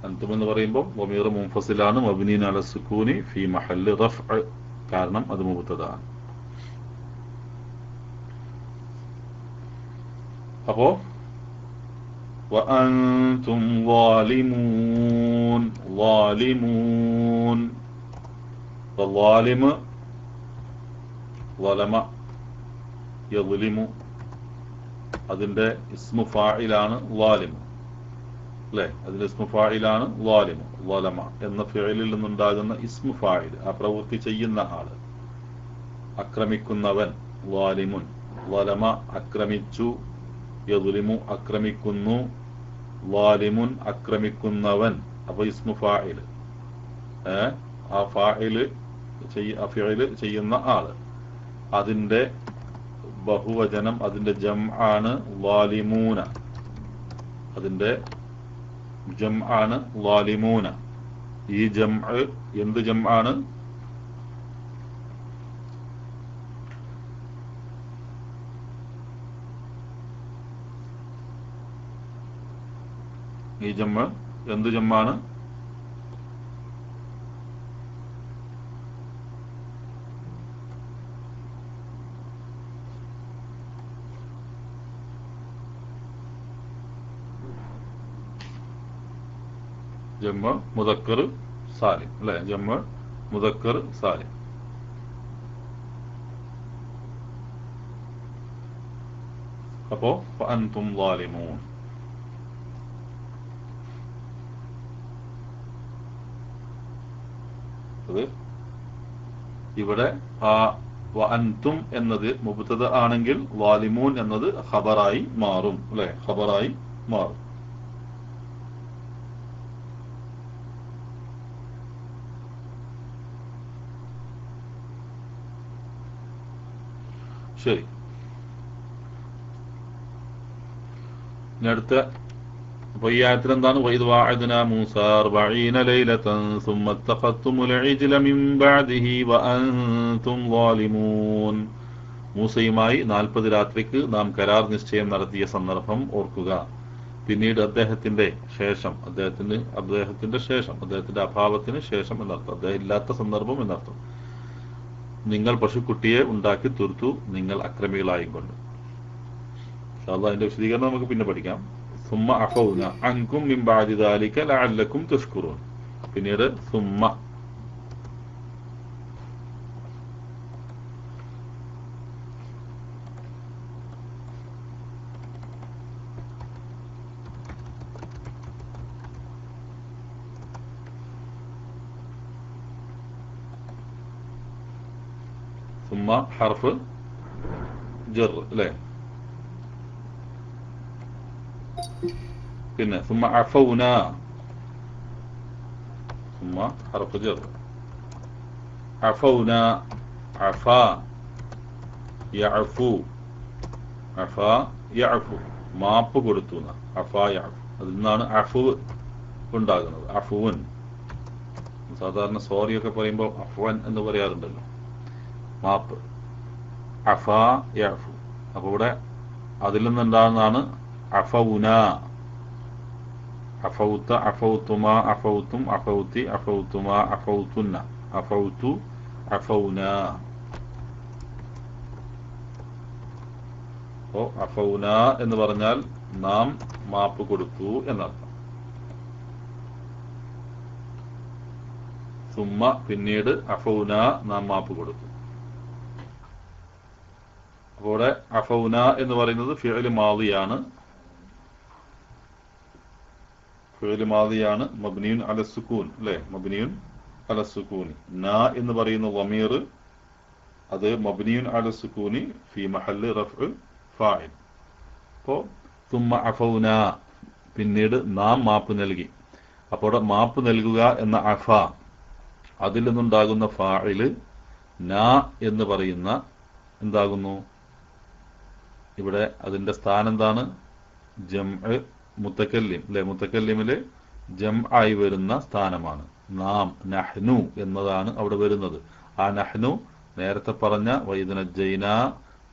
അൻതും എന്ന് പറയുമ്പോൾ വമീർ മുൻഫസിലാണ്, മബ്നിൻ അല സുകൂനി ഫി മഹല്ല് റഫ്അ, കാരണം അത് മുബ്തദാണ്. അപ്പോ വഅൻതും ളാലിമൂൻ, ളാലിമ് ളലമ യളിമു, അതിന്റെ ഇസ്മു ഫാഇലാണ് ളാലിമു, അല്ലെ? അതിന്റെ ഇസ്മു ഫാഇലാണ് ളാലിമു. ളലമ എന്ന ഫിഅലിൽ നിന്നുണ്ടാകുന്ന ഇസ്മു ഫാഇൽ, ആ പ്രവൃത്തി ചെയ്യുന്ന ആള്, അക്രമിക്കുന്നവൻ. ളാലിമുൻ, ളലമ അക്രമിച്ചു, യളിമു അക്രമിക്കുന്നു, ളാലിമുൻ അക്രമിക്കുന്നവൻ. അപ്പൊ ഇസ്മു ഫാഇൽ, ആ ഫാഇല് ചെയ്യുന്ന ആള്, അതിന്റെ ബഹുവചനം, അതിന്റെ ജംആണ് ളാലിമൂന, അതിന്റെ ജംആണ് ളാലിമൂന. ഈ ജംഅ് എന്ത് ജംആണ്? ഈ ജംഅ് എന്ത് ജംആണ്? ജംഅ് മുദക്കർ സാലിം, അല്ലെ? ജംഅ് മുദക്കർ സാലിം. അപ്പോ ഫഅൻതും ളാലിമൂൻ, ഇവിടെ വഅൻതും എന്നത് മുബ്തദ ആണെങ്കിൽ ളാലിമൂൻ എന്നത് ഖബറായി മാറും, അല്ലെ? ഖബറായി മാറും. ശരി, ഇനി അടുത്ത അപ്പൊ ഈ ആയത്തിൽ എന്താണ്? വഇദ് വഅദ്നാ മൂസാ 40 ലൈലതൻ സുമ്മ തഖത്തുമുൽ ഇജ്ല മിൻ ബഅദിഹി വഅൻതും ളാലിമൂൻ. മൂസയുമായി 40 രാത്രിക്ക് നാം കരാർ നിശ്ചയം നടത്തിയ സന്ദർഭം ഓർക്കുക. പിന്നീട് അദ്ദേഹത്തിന്റെ ശേഷം, അദ്ദേഹത്തിന്റെ അഭാവത്തിന് ശേഷം എന്നർത്ഥം, അദ്ദേഹം ഇല്ലാത്ത സന്ദർഭം എന്നർത്ഥം. നിങ്ങൾ പശുക്കുട്ടിയെ ഉണ്ടാക്കി തീർത്തു, നിങ്ങൾ അക്രമികളായും കൊണ്ട്. അതിന്റെ വിശദീകരണം നമുക്ക് പിന്നെ പഠിക്കാം. സുമ്മ അഫൗന അൻകും മിൻ ബഅദി ദാലിക ലഅല്ലക്കും തഷ്കുറൂൻ. പിന്നീട് സുമ്മ ഹർഫ് ജർ, അല്ലേ? പിന്നെ സുമ്മ അഫൗന, സുമ്മ ഹർഫ് ജർ. അഫൗന, അഫ യഅഫു, അഫ യഅഫു മാപ്പ് കൊടുത്തു. അഫ യഅഫു, അതിൽ നിന്നാണ് അഫു ഉണ്ടാകുന്നത്. അഫുവൻ, സാധാരണ സോറിയൊക്കെ പറയുമ്പോൾ അഫ്വൻ എന്ന് പറയാറുണ്ടല്ലോ, മാപ്പ്. അഫാ യഅഫു. അപ്പോൾ ഇവിടെ അതിൽ നിന്നുണ്ടാകുന്നതാണ് അഫൗന, അഫൗത്ത, അഫൗത്തുമ, അഫൗത്തും, അഫൗത്തി, അഫൗത്തുമ, അഫൗത്തുന്ന, അഫൗത്തു, അഫൗന. അപ്പോ അഫൗന എന്ന് പറഞ്ഞാൽ നാം മാപ്പ് കൊടുത്തു എന്നർത്ഥം. സുമ്മ പിന്നീട് അഫൗന നാം മാപ്പ് കൊടുത്തു. അപ്പോൾ അഫൗന എന്ന് പറയുന്നത് ഫിഅൽ മാദിയാണ്. ഫിഅൽ മാദിയാണ്, മബ്നിയുൻ അല സുകൂൻ, അല്ലേ? മബ്നിയുൻ അല സുകൂനി. നാ എന്ന് പറയുന്ന ളമീർ അത് മബ്നിയുൻ അല സുകൂനി ഫി മഹല്ലി റഫ്ഉ ഫാഇൽ. അപ്പോൾ സുമ്മ അഫൗന പിന്നീട് നാം മാപ്പ് നൽകി. അപ്പോൾ മാപ്പ് നൽകുക എന്ന അഫ, അതിൽ നിന്നുണ്ടാകുന്ന ഫാഇല് നാ എന്ന് പറയുന്ന എന്താകുന്നു? ഇവിടെ അതിന്റെ സ്ഥാനം എന്താണ്? ജംഅ് മുത്തക്കല്ലിം, അല്ലെ? മുത്തക്കല്ലിമില് ജംആയി വരുന്ന സ്ഥാനമാണ്. നാം, നഹ്നു എന്നതാണ് അവിടെ വരുന്നത്. ആ നഹ്നു നേരത്തെ പറഞ്ഞ വൈദ് നജ്ജൈന,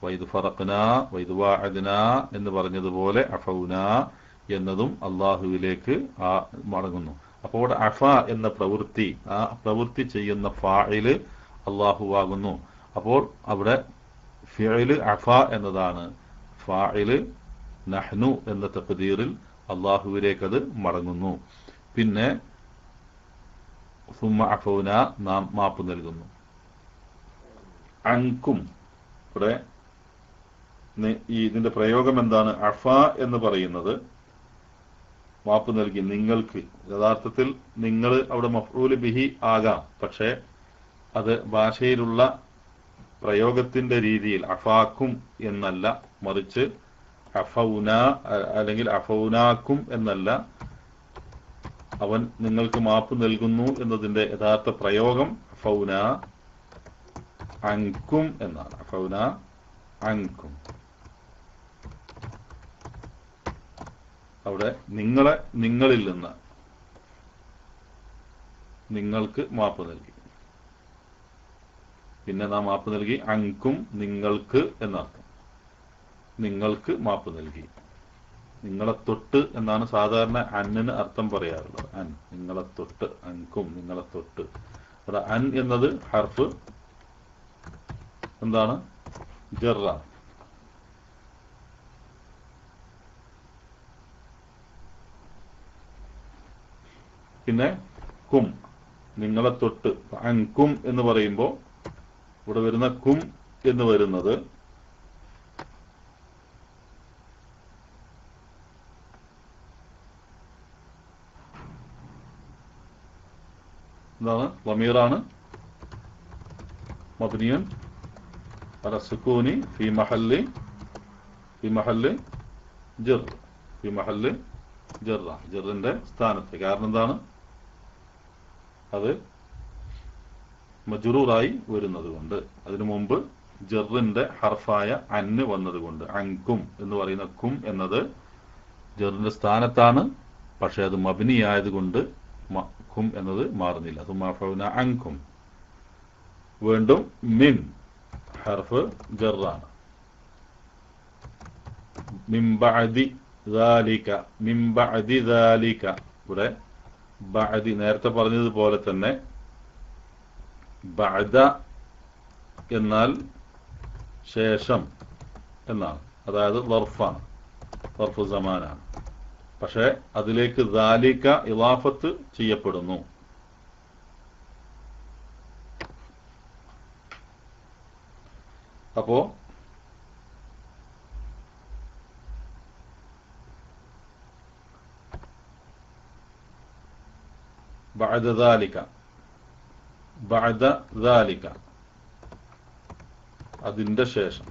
വൈദ് ഫറഖ്ന, വൈദ് വാഅദ്ന എന്ന് പറഞ്ഞതുപോലെ അഫൗന എന്നതും അള്ളാഹുവിലേക്ക് മടങ്ങുന്നു. അപ്പോൾ അവിടെ അഫ എന്ന പ്രവൃത്തി, ആ പ്രവൃത്തി ചെയ്യുന്ന ഫാഇല് അള്ളാഹുവാകുന്നു. അപ്പോൾ അവിടെ ഫിഅല് അഫ എന്നതാണ്, ഫാഇല് നഹ്നു എന്ന തഖ്ദീറിൽ അള്ളാഹുവിലേക്ക് അത് മടങ്ങുന്നു. പിന്നെ സുമ്മ അഫൗന നാം മാപ്പ് നൽകുന്നു. അൻകും, ഇവിടെ ഇതിന്റെ പ്രയോഗം എന്താണ്? അഫ എന്ന് പറയുന്നത് മാപ്പ് നൽകി, നിങ്ങൾക്ക്. യഥാർത്ഥത്തിൽ നിങ്ങൾ അവിടെ മഫ്ഊൽ ബിഹി ആകാം, പക്ഷേ അത് ഭാഷയിലുള്ള പ്രയോഗത്തിന്റെ രീതിയിൽ അഫാക്കും എന്നല്ല, മറിച്ച് അഫൗന അല്ലെങ്കിൽ അഫൗനാക്കും എന്നല്ല, അവൻ നിങ്ങൾക്ക് മാപ്പ് നൽകുന്നു എന്നതിന്റെ യഥാർത്ഥ പ്രയോഗം അഫൗന അൻകും എന്നാണ്. അഫൗന അൻകും, അവിടെ നിങ്ങളിൽ നിന്ന് നിങ്ങൾക്ക് മാപ്പ് നൽകി. പിന്നെ നാം മാപ്പ് നൽകി അൻകും നിങ്ങൾക്ക് എന്നർത്ഥം. നിങ്ങൾക്ക് മാപ്പ് നൽകി, നിങ്ങളെ തൊട്ട് എന്നാണ് സാധാരണ അന്നിന് അർത്ഥം പറയാറുള്ളത്. അൻ, നിങ്ങളെ തൊട്ട്. അൻകും, നിങ്ങളെ തൊട്ട്. അവിടെ അൻ എന്നത് ഹർഫ് എന്താണ്? ജറാണ്. പിന്നെ കും, നിങ്ങളെ തൊട്ട്. അൻകും എന്ന് പറയുമ്പോൾ ഇവിടെ വരുന്ന കും എന്ന് വരുന്നത് എന്താണ്? ളമീറാണ്, മബ്നിയുൻ അല സുകൂനി ഫി മഹല്ലി ജർ, ഫി മഹല്ലി ജറ, ജറിന്റെ സ്ഥാനത്ത്. കാരണം എന്താണ്? അത് മജ്റൂറായി വരുന്നത് കൊണ്ട്, അതിനു മുമ്പ് ജറിന്റെ ഹർഫായ അന്ന് വന്നത് കൊണ്ട്. അൻകും എന്ന് പറയുന്ന കും എന്നത് ജറിന്റെ സ്ഥാനത്താണ്, പക്ഷെ അത് മബ്നി ആയതുകൊണ്ട് കും എന്നത് മാറുന്നില്ല. സുമാഫൗന അൻകും. വീണ്ടും മിൻ ഹർഫ് ജറാണ്. മിൻ ബഅദി ദാലിക, മിൻ ബഅദി ദാലിക. ഇവിടെ ബഅദി നേരത്തെ പറഞ്ഞതുപോലെ തന്നെ ബഅദ എന്നാൽ ശേഷം എന്നാണ്, അതായത് വർഫാണ്, വർഫ് സമാനാണ്. പക്ഷെ അതിലേക്ക് ദാലിക ഇളാഫത്ത് ചെയ്യപ്പെടുന്നു. അപ്പോ ബഅദ ദാലിക, ബഅദ ദാലിക അതിന്റെ ശേഷം,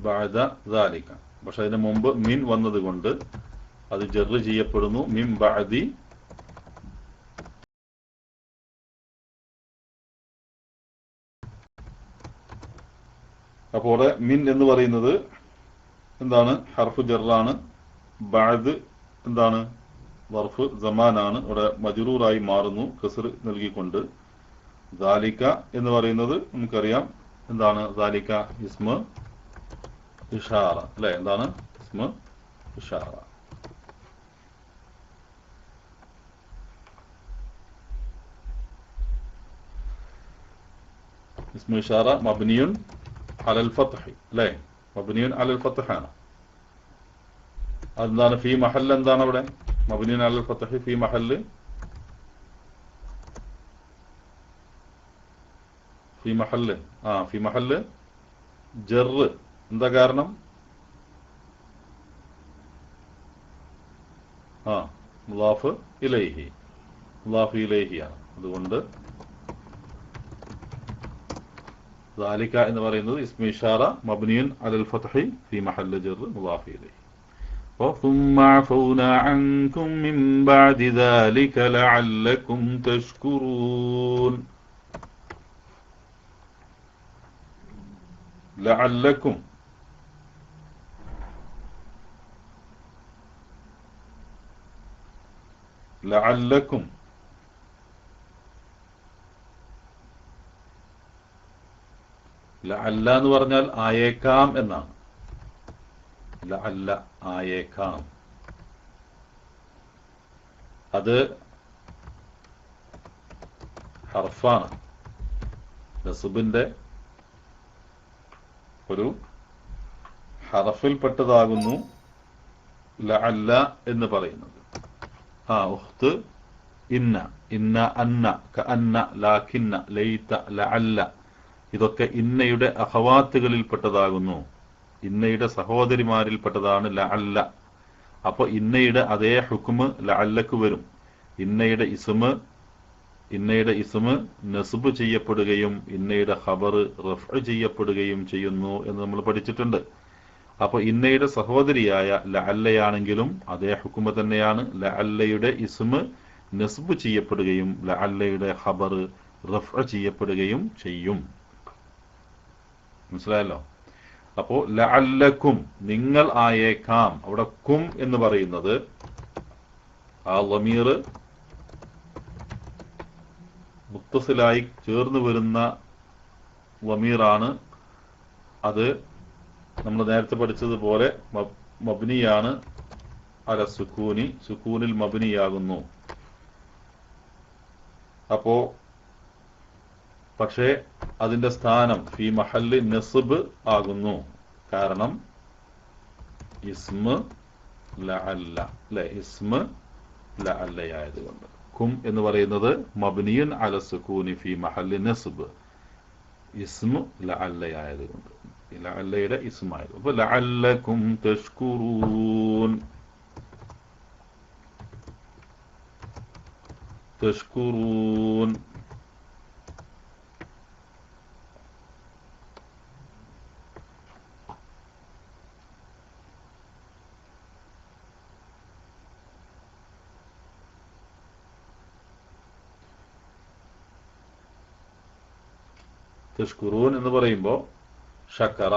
ബഅദ ദാലിക. പക്ഷെ അതിന് മുമ്പ് മിൻ വന്നത് കൊണ്ട് അത് ജറ് ചെയ്യപ്പെടുന്നു. മിൻ ബഅദി, അപ്പോൾ മിൻ എന്ന് പറയുന്നത് എന്താണ്? ഹർഫ് ജറാണ്. ബഅദ് എന്താണ്? വർഫ് സമാനാണ്. ഇവിടെ മജ്റൂറായി മാറുന്നു കസ്ർ നൽകിക്കൊണ്ട്. ദാലിക എന്ന് പറയുന്നത് നമുക്കറിയാം എന്താണ് ദാലിക ഇസ്മ ഇഷാറ അല്ലെ? എന്താണ് ഇസ്മ ഇഷാറ? ഇസ്മ ഇഷാറ മബ്നിയുൻ അലൽ ഫത്ഹി അല്ലെ? മബ്നിയുൻ അലൽ ഫത്ഹാണ്. അതെന്താണ്? ഫീ മഹൽ എന്താണ് അവിടെ? മബ്നിയുൻ അലൽ ഫത്ഹി ഫീ മഹല് ഫീ മഹല് ജറ്. എന്താ കാരണം? മുളാഫ് ഇലൈഹി ആണ്. അതുകൊണ്ട് ذلك എന്ന് പറയുന്നത് ഇസ്മു ഇഷാറ മബ്നിയുൻ അലൽ ഫത്ഹി ഫീ മഹല്ല് ജറ് മുളാഫ് ഇലൈഹി. ثم عفونا عنكم من بعد ذلك لعلكم تشكرون. لعلكم ലഅല്ലക്കും ലഅല്ല എന്ന് പറഞ്ഞാൽ ആയേക്കാം എന്നാണ്. ലഅല്ല ആയേക്കാം. അത് ഹർഫാണ്. നസ്ബിന്റെ ഒരു ഹർഫിൽപ്പെട്ടതാകുന്നു ലഅല്ല എന്ന് പറയുന്നത്. ഉഖ്ത് ഇന്ന അന്ന കഅന്ന ലാകിന്ന ലൈത ലഅല്ല ഇതൊക്കെ ഇന്നയുടെ അഖവാത്തുകളിൽപ്പെട്ടതാകുന്നു. ഇന്നയുടെ സഹോദരിമാരിൽപ്പെട്ടതാണ് ലഅല്ല. അപ്പൊ ഇന്നയുടെ അതേ ഹുക്മ് ലഅല്ലക്ക് വരും. ഇന്നയുടെ ഇസ്മ് നസ്ബ് ചെയ്യപ്പെടുകയും ഇന്നയുടെ ഖബർ റഫ്അ് ചെയ്യപ്പെടുകയും ചെയ്യുന്നു എന്ന് നമ്മൾ പഠിച്ചിട്ടുണ്ട്. അപ്പൊ ഇന്നയുടെ സഹോദരിയായ ലഅല്ലയാണെങ്കിലും അതേ ഹുക്മ തന്നെയാണ്. ലഅല്ലയുടെ ഇസ്മ് നസ്ബ് ചെയ്യപ്പെടുകയും ലഅല്ലയുടെ ഖബർ റഫ്അ് ചെയ്യപ്പെടുകയും ചെയ്യും. മനസ്സിലായല്ലോ? അപ്പോ ലഅല്ലക്കും നിങ്ങൾ ആയേക്കാം. അവിടെ കും എന്ന് പറയുന്നത് ആ ലമീർ മുത്തസിലായി ചേർന്ന് വരുന്ന ലമീറാണ്. അത് നമ്മൾ നേരത്തെ പഠിച്ചതുപോലെ മബ്നിയാണ് അല സുക്കൂനി, സുക്കൂനിൽ മബ്നിയാകുന്നു. അപ്പോ പക്ഷേ അതിന്റെ സ്ഥാനം ഫീ മഹല്ലി നസ്ബ് ആകുന്നു. കാരണം ഇസ്മ ലഅല്ല അല്ലെ? ഇസ്മ ലഅല്ലയായതുകൊണ്ട്. കും എന്ന് പറയുന്നത് മബ്നിയുൻ അല സുക്കൂനി ഫീ മഹല്ലി നസ്ബ്, ഇസ്മ ലഅല്ലയായതുകൊണ്ട്, ലഅല്ലയുടെ ഇസ്മായത്. അപ്പൊ ലഅല്ലക്കും തഷ്കുറൂൻ. തഷ്കുറൂൻ തഷ്കുറൂൻ എന്ന് പറയുമ്പോ ഷക്കറ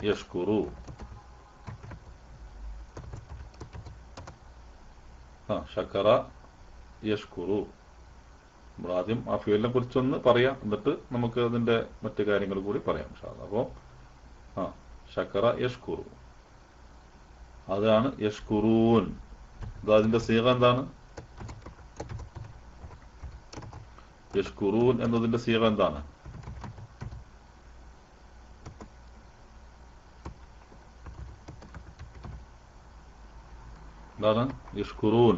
യഷ്കുറു. ഷക്കറ യഷ്കുറു. നമ്മൾ ആദ്യം ആ ഫീലിനെ കുറിച്ചൊന്ന് പറയാം, എന്നിട്ട് നമുക്ക് അതിന്റെ മറ്റു കാര്യങ്ങൾ കൂടി പറയാം. അപ്പോ ഷക്കറ യഷ്കുറു, അതാണ് യഷ്കുറൂൻ. അതിന്റെ സീഗ എന്താണ്? യഷ്കുറൂൻ എന്നതിന്റെ സീഗ എന്താണ്? എന്താണ് യഷ്കുറൂൻ?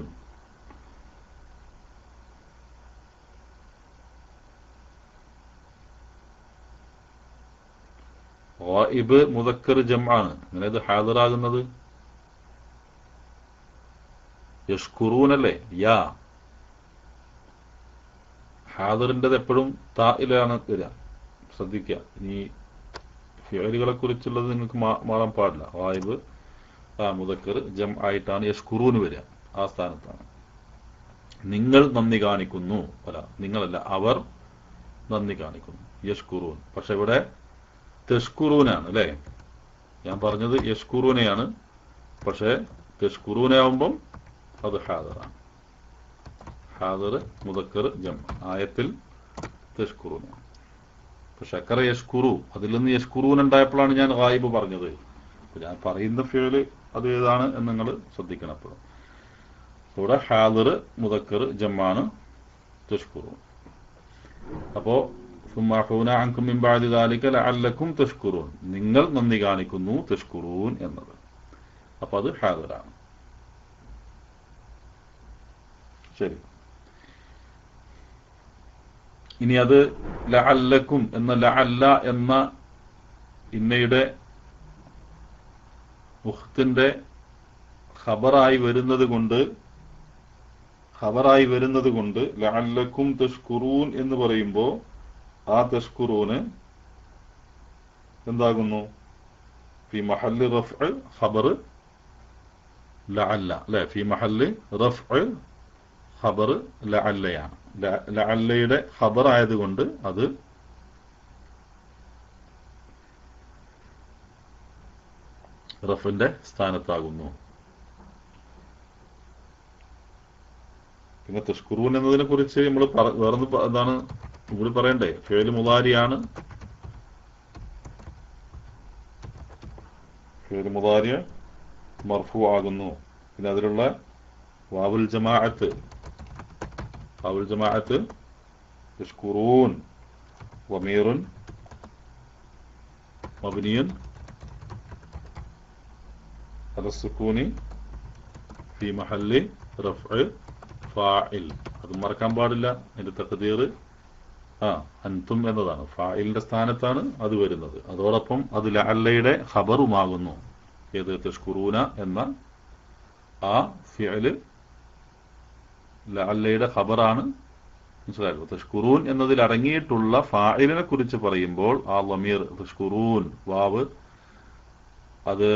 ഗായിബ് മുദക്കർ ജംആണ്. അങ്ങനെ ഇത് ഹാദിറാകുന്നത് യഷ്കുറൂൻ അല്ലേ? യാ ഹാദിറിൻ്റെത് എപ്പോഴും തായിലാണ് വരിക. ശ്രദ്ധിക്കുക, ഇനി ഫിഅലുകളെ കുറിച്ചുള്ളത് നിങ്ങൾക്ക് മാറാൻ പാടില്ല. ഗായിബ് മുദക്കർ ജം ആയിട്ടാണ് യഷ്കുറൂന് വരിക, ആ സ്ഥാനത്താണ്. നിങ്ങൾ നന്ദി കാണിക്കുന്നു, അല്ല നിങ്ങളല്ല, അവർ നന്ദി കാണിക്കുന്നു. യഷ്കുറൂൻ. പക്ഷെ ഇവിടെ തഷ്കുറൂനാണ് അല്ലേ? ഞാൻ പറഞ്ഞത് യഷ്കുറൂനെയാണ്. പക്ഷെ തഷ്കുറൂനാവുമ്പം അത് ഹാദിറാണ്. ഹാദിർ മുദക്കർ ജം ആയത്തിൽ തഷ്കുറൂനാണ്. ഷക്കറ യഷ്കുറു, അതിൽ നിന്ന് യഷ്കുറൂൻ ഉണ്ടായപ്പോഴാണ് ഞാൻ ഗായിബ് പറഞ്ഞത്. ഞാൻ പറയുന്ന ഫിഅല് അത് ഏതാണ് എന്ന് നിങ്ങൾ ശ്രദ്ധിക്കണം. അപ്പോഴും ഇവിടെ ഹാദിർ മുദക്കർ ജമാണ് തഷ്കുറൂൻ. അപ്പോ സുമ്മഅഫൂന അൻകും മിൻ ബഅദി ദാലിക ലഅല്ലക്കും തഷ്കുറൂൻ, നിങ്ങൾ നന്ദി കാണിക്കുന്നു തഷ്കുറൂൻ എന്നത്. അപ്പൊ അത് ഹാദിറാണ്. ശരി, ഇനി അത് ലഅല്ലക്കും എന്ന ലഅല്ല എന്ന ഇന്നയുടെ ഉഖ്തിന്റെ ഖബറായി വരുന്നത് കൊണ്ട് ലഅല്ലക്കും തഷ്കുറൂൻ എന്ന് പറയുമ്പോൾ ആ തഷ്കുറൂന് എന്താകുന്നു? ഫി മഹല്ലി റഫ്അ് ഖബർ ലഅല്ല, അല്ലെ? ഫി മഹല്ലി റഫ്അ് ഖബർ ലഅല്ലയാണ്. ലഅല്ലയുടെ ഖബർ ആയതുകൊണ്ട് അത് റഫിന്റെ സ്ഥാനത്താകുന്നു. പിന്നെ തഷ്കുറൂൻ എന്നതിനെ കുറിച്ച് നമ്മൾ വേറൊന്ന് എന്താണ് ഇവിടെ പറയണ്ടേ? ഫിഅൽ മുദാരിയാണ്. ഫിഅൽ മുദാരി മർഫൂ ആകുന്നു. പിന്നെ അതിലുള്ള വാവുൽ ജമാഅത്ത് തഷ്കുറൂൻ വമീറുൻ മബ്നിയുൻ അല സുക്കൂനി ഫി മഹല്ലി റഫ്അ് ഫാഇൽ. അത് മറക്കാൻ പാടില്ല. അതിന്റെ തഖ്ദീർ അൻതും എന്നതാണ്. ഫാഇലിന്റെ സ്ഥാനത്താണ് അത് വരുന്നത്. അതോടൊപ്പം അത് ലഅല്ലയുടെ ഖബറുമാകുന്നു. ഏത്? തഷ്കുറൂന എന്ന ആ ഫിഅല് ലഅല്ലയുടെ ഖബറാണ്. മനസ്സിലായോ? തഷ്കുറൂൻ എന്നതിൽ അടങ്ങിയിട്ടുള്ള ഫാഇലിനെ കുറിച്ച് പറയുമ്പോൾ ആ ലമീർ തഷ്കുറൂൻ വാവ് അത്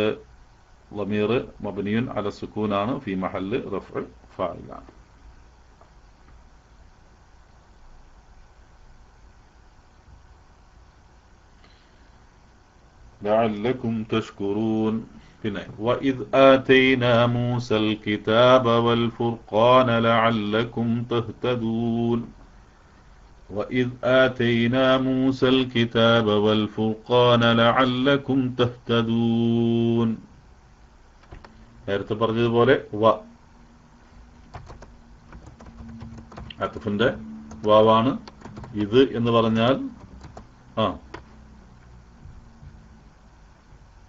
ലമീർ മബ്നിയുൻ അല സുക്കൂനാണ്. ഫി മഹല്ല് റഫ്അ് ഫാഇലാണ്. ലഅല്ലക്കും തഷ്കുറൂൻ. പിന്നെ വഇദ് ആതൈനാ മൂസൽ കിതാബ വൽ ഫുർഖാന ലഅല്ലക്കും തഹ്തദൂൻ. വഇദ് ആതൈനാ മൂസൽ കിതാബ വൽ ഫുർഖാന ലഅല്ലക്കും തഹ്തദൂൻ. നേരത്തെ പറഞ്ഞതുപോലെ അത്ഫിന്റെ വാവാണ്. ഇത് എന്ന് പറഞ്ഞാൽ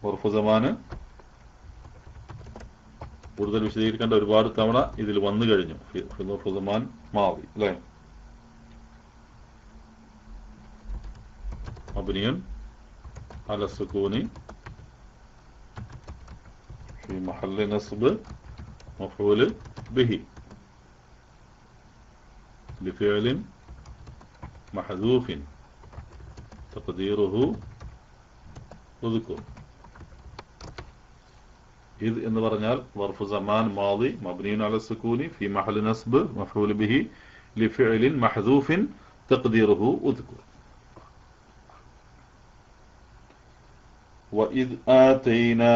ഉർഫ് സമാന് കൂടുതൽ വിശദീകരിക്കേണ്ട ഒരുപാട് തവണ ഇതിൽ വന്നു കഴിഞ്ഞു. ഉർഫ് സമാൻ മാവി, അല്ലെ? മബ്നിയുൻ അല സുകൂനി ഫി മഹല്ലി നസ്ബ് മഫ്ഊൽ ബിഹി ലിഫിഅലിൻ മഹ്ദൂഫിൻ തഖ്ദീറുഹു ഉദ്കുർ. ഇത് എന്ന് പറഞ്ഞാൽ വർഫ് സമാൻ മാദി മബ്നിയുൻ അല സുകൂനി ഫി മഹല്ലി നസ്ബ് മഫ്ഊൽ ബിഹി ലിഫിഅലിൻ മഹ്ദൂഫിൻ തഖ്ദീറുഹു ഉദ്കുർ. وإذ آتينا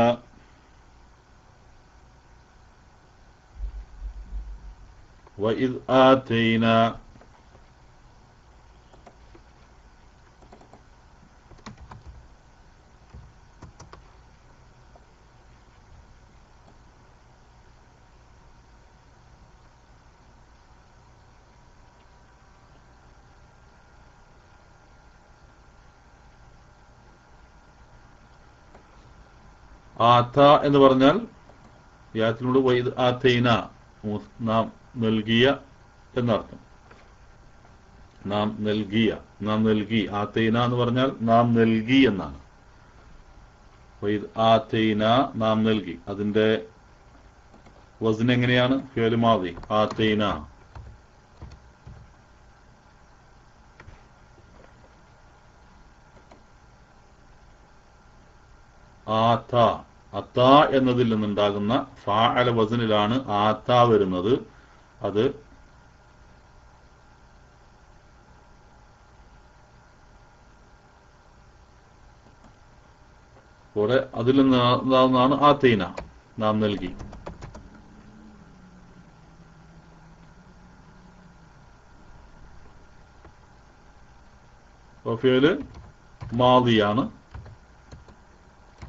ആത എന്ന് പറഞ്ഞാൽ യാത്തിനോട് വൈദ് ആതൈന നാം നൽകിയ എന്നർത്ഥം. നാം നൽകി. ആതൈന എന്ന് പറഞ്ഞാൽ നാം നൽകി എന്നാണ്. വൈദ് ആതൈന നാം നൽകി. അതിന്റെ വസ്ൻ എങ്ങനെയാണ്? ഫിഅൽ മാദി ആതൈന. അത്ത എന്നതിൽ നിന്നുണ്ടാകുന്ന ഫാഅല വസ്നിലാണ് ആത്ത വരുന്നത്. അത് കൂടെ അതിൽ നിന്നാണ് ആതൈന നാം നൽകി. ഫിഅല് മാദിയാണ്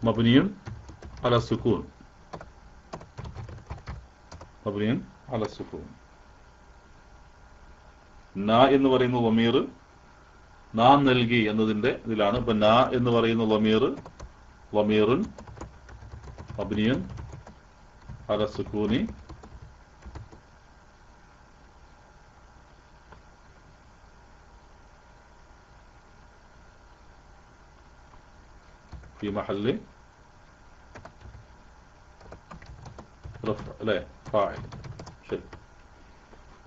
മബ്നിയുൻ അല സുകൂൻ മബ്നിയുൻ അല സുകൂൻ നാ എന്ന് പറയുന്ന ലമീർ നാം നൽകി എന്നതിന്റെ ഇതിലാണ്. ഇപ്പൊ നാ എന്ന് പറയുന്ന ലമീറുൻ മബ്നിയുൻ അല സുകൂനി في محل رفع അല്ലേ ഫാഇൽ. ശരി,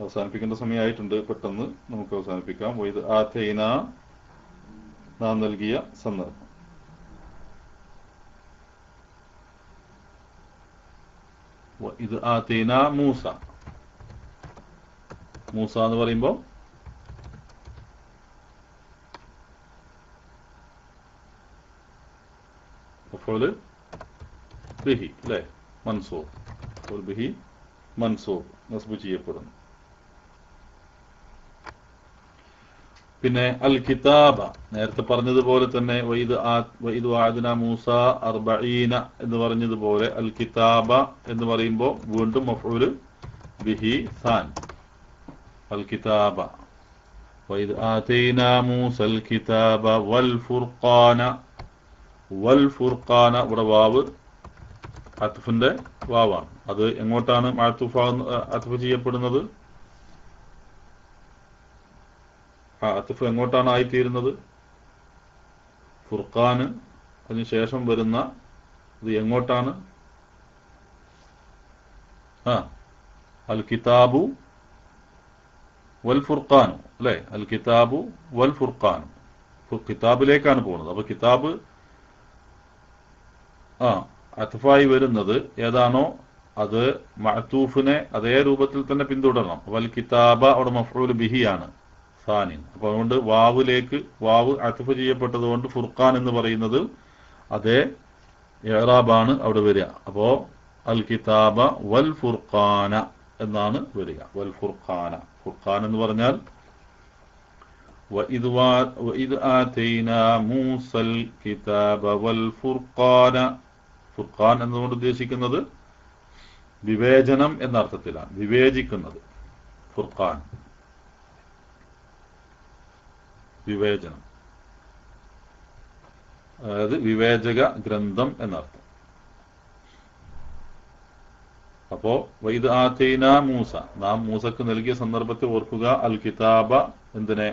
അവസാനിപ്പിക്കേണ്ട സമയമായിട്ടുണ്ട്. പെട്ടെന്ന് നമുക്ക് അവസാനിപ്പിക്കാം. വഇദ് ആതൈന നാം നൽകിയ സന്ദർഭം. വഇദ് ആതൈന മൂസ എന്ന് പറയുമ്പോൾ മഫ്ഊൽ ബിഹി അല്ലേ, മൻസൂബ്. മഫ്ഊൽ ബിഹി മൻസൂബ്, നസ്ബ് ചെയ്യപ്പെടുന്നു. പിന്നെ അൽ കിതാബ നേരത്തെ പറഞ്ഞതുപോലെ തന്നെ വഇദ് വഅദ്ന മൂസ 40 എന്ന് പറഞ്ഞതുപോലെ അൽ കിതാബ എന്ന് പറയുമ്പോൾ വീണ്ടും മഫ്ഊൽ ബിഹി സാൻ. അൽ കിതാബ വഇദ് ആതൈന മൂസൽ കിതാബ വൽ ഫുർഖാന ഇവിടെ വാവ് അത്ഫിന്റെ വാവാണ്. അത് എങ്ങോട്ടാണ് അത്ഫ് ചെയ്യപ്പെടുന്നത്? അത്ഫ് എങ്ങോട്ടാണ് ആയിത്തീരുന്നത്? ഫുർഖാന് അതിനുശേഷം വരുന്ന ഇത് എങ്ങോട്ടാണ്? അൽ കിതാബു വൽ ഫുർഖാനു അല്ലെ, അൽ കിതാബു വൽ ഫുർഖാനു കിതാബിലേക്കാണ് പോകുന്നത്. അപ്പൊ കിതാബ് അത്ഫായി വരുന്നത് ഏതാണോ അത് മഅ്തൂഫിനെ അതേ രൂപത്തിൽ തന്നെ പിന്തുടരണം. വൽ കിതാബ അവിടെ മഫ്ഊൽ ബിഹിയാണ് സാനിൻ. അപ്പൊ അതുകൊണ്ട് വാവ് അത്ഫ് ചെയ്യപ്പെട്ടത് കൊണ്ട് ഫുർഖാൻ എന്ന് പറയുന്നത് അതേ ഇഅ്റാബാണ് അവിടെ വരിക. അപ്പോ അൽ കിതാബ വൽ ഫുർഖാന എന്നാണ് വരിക. വൽ ഫുർഖാന, ഫുർഖാൻ എന്ന് പറഞ്ഞാൽ വഇദ് ആതൈന മൂസൽ കിതാബ വൽ ഫുർഖാന. ഫുർഖാൻ എന്നതുകൊണ്ട് ഉദ്ദേശിക്കുന്നത് വിവേചനം എന്ന അർത്ഥത്തിലാണ്, വിവേചിക്കുന്നത്. ഫുർഖാൻ വിവേചനം, അതായത് വിവേചക ഗ്രന്ഥം എന്നർത്ഥം. അപ്പോ വഇദ് ആതൈന മൂസ നാം മൂസക്ക് നൽകിയ സന്ദർഭത്തെ ഓർക്കുക. അൽ കിതാബ എന്തിനെ?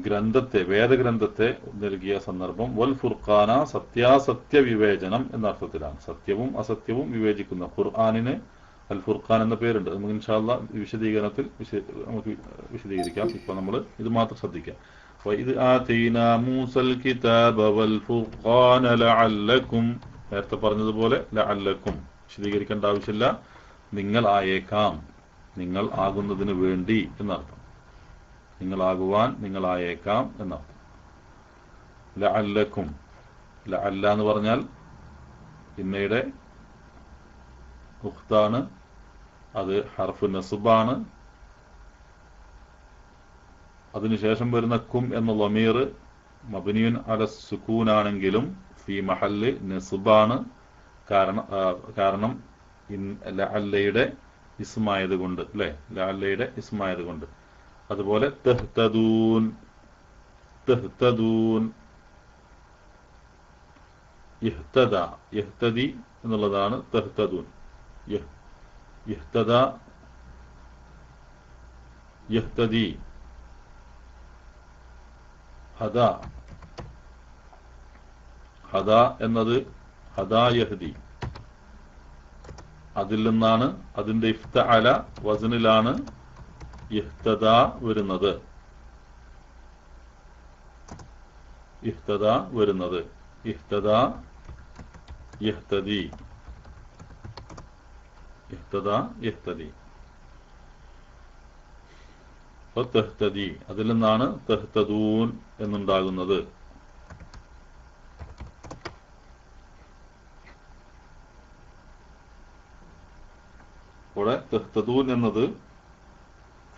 ഗ്രന്ഥത്തെ, വേദഗ്രന്ഥത്തെ നൽകിയ സന്ദർഭം. വൽ ഫുർഖാന സത്യാസത്യ വിവേചനം എന്ന അർത്ഥത്തിലാണ്, സത്യവും അസത്യവും വിവേചിക്കുന്ന. ഖുർആനിന് അൽ ഫുർഖാൻ എന്ന പേരുണ്ട്. നമുക്ക് ഇൻഷാ അല്ലാഹ് വിശദീകരണത്തിൽ നമുക്ക് വിശദീകരിക്കാം. ഇപ്പൊ നമ്മൾ ഇത് മാത്രം ശ്രദ്ധിക്കാം. വഇദ് ആതൈന മൂസൽ കിതാബ വൽ ഫുർഖാന ലഅല്ലക്കും, നേരത്തെ പറഞ്ഞതുപോലെ ലഅല്ലക്കും വിശദീകരിക്കേണ്ട ആവശ്യമില്ല. നിങ്ങൾ ആയേക്കാം, നിങ്ങൾ ആകുന്നതിന് വേണ്ടി എന്നർത്ഥം. നിങ്ങളാകുവാൻ, നിങ്ങളായേക്കാം എന്നർത്ഥം. ലഅല്ലക്കും, ലഅല്ല എന്ന് പറഞ്ഞാൽ ഇന്നയുടെ ഉഖ്താണ്, അത് ഹർഫ് നസ്ബാണ്. അതിനുശേഷം വരുന്ന കും എന്ന ലമീർ മബ്നിയുൻ അല സുകൂൻ ആണെങ്കിലും ഫി മഹല്ല് നസ്ബാണ്. കാരണം ലഅല്ലയുടെ ഇസ്മായത് കൊണ്ട് അല്ലെ, ലഅല്ലയുടെ ഇസ്മായത് കൊണ്ട്. അതുപോലെ തഹ്തദൂൻ, തഹ്തദൂൻ, ഇഹ്തദ, യഹ്തദി എന്നുള്ളതാണ് തഹ്തദൂൻ. ഇഹ്തദ, യഹ്തദി, ഹദ, ഹദ എന്നത് ഹദാ യഹ്ദി, അതിൽ നിന്നാണ്, അതിന്റെ ഇഫ്തഅല വസ്നിലാണ് ഇഹ്തദ വരുന്നത്. ഇഹ്തദ വരുന്നത്, ഇഹ്തദ യഹ്തദി, ഇഹ്തദ യഹ്തദി. തഹ്തദി, അതിൽ നിന്നാണ് തഹ്തദൂൻ എന്നുണ്ടാകുന്നത്. ഇവിടെ തഹ്തദൂൻ എന്നത്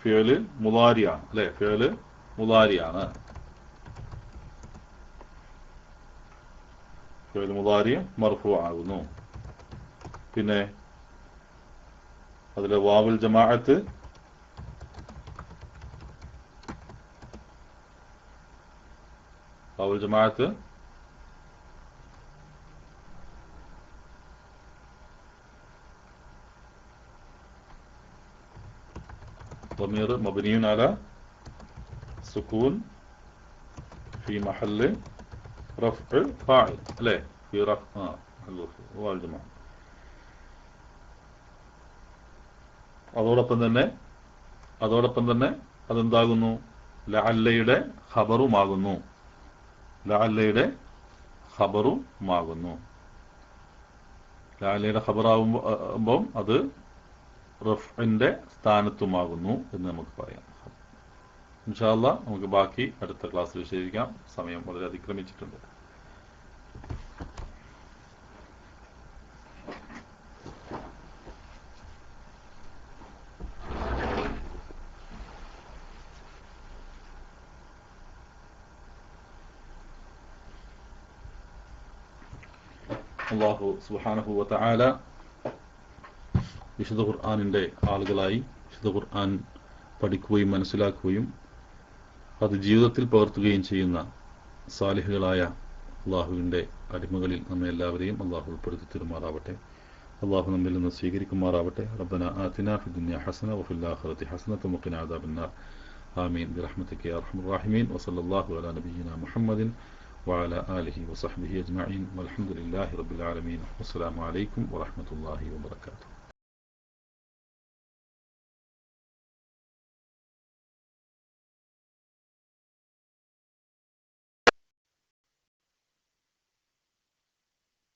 ഫിഅല് മുളാരിയാണ് അല്ലെ, ഫിഅല് മുളാരിയാണ്. ഫിഅൽ മുദാരി മർഫൂ ആകുന്നു. പിന്നെ അതിലെ വാവുൽ ജമാഅത്ത് ضمير مبني على سكون في محل رفع فاعل അല്ലേ في رفع വാവുൽ ജമാഅത്ത്. അതോടൊപ്പം തന്നെ അതെന്താകുന്നു? ലഅല്ലയുടെ ഖബറുമാകുന്നു. ലഅല്ലയുടെ ഖബറാവുമ്പോൾ അത് റഫ്ഇന്റെ സ്ഥാനത്തുമാകുന്നു എന്ന് നമുക്ക് പറയാം. ഇൻഷാ അല്ലാഹ് നമുക്ക് ബാക്കി അടുത്ത ക്ലാസ്സിൽ വിശദീകരിക്കാം. സമയം വളരെ അതിക്രമിച്ചിട്ടുണ്ട്. അല്ലാഹു സുബ്ഹാനഹു വ തആല വിശുദ്ധ ഖുർആനിന്റെ ആളുകളായി വിശുദ്ധ ഖുർആൻ പഠിക്കുകയും മനസ്സിലാക്കുകയും അത് ജീവിതത്തിൽ പകർത്തുകയും ചെയ്യുന്ന സാലിഹുകളായ അള്ളാഹുവിൻ്റെ അടിമകളിൽ നമ്മെ എല്ലാവരെയും അള്ളാഹു ഉൾപ്പെടുത്തി തരുമാറാവട്ടെ. അള്ളാഹു നമ്മിൽ നിന്ന് സ്വീകരിക്കുമാറാവട്ടെ. റബ്ബന ആതിനാ ഫിദ്ദുനിയ ഹസന വഫിൽ ആഖിറതി ഹസനത വഖിനാ അദാബന്നാർ. ആമീൻ ബിറഹ്മതിക യാ അർഹമർ റഹീമീൻ. വസല്ലല്ലാഹു അലാ നബിയ്യിനാ മുഹമ്മദിൻ وعلى آله وصحبه أجمعين والحمد لله رب العالمين والسلام عليكم ورحمة الله وبركاته.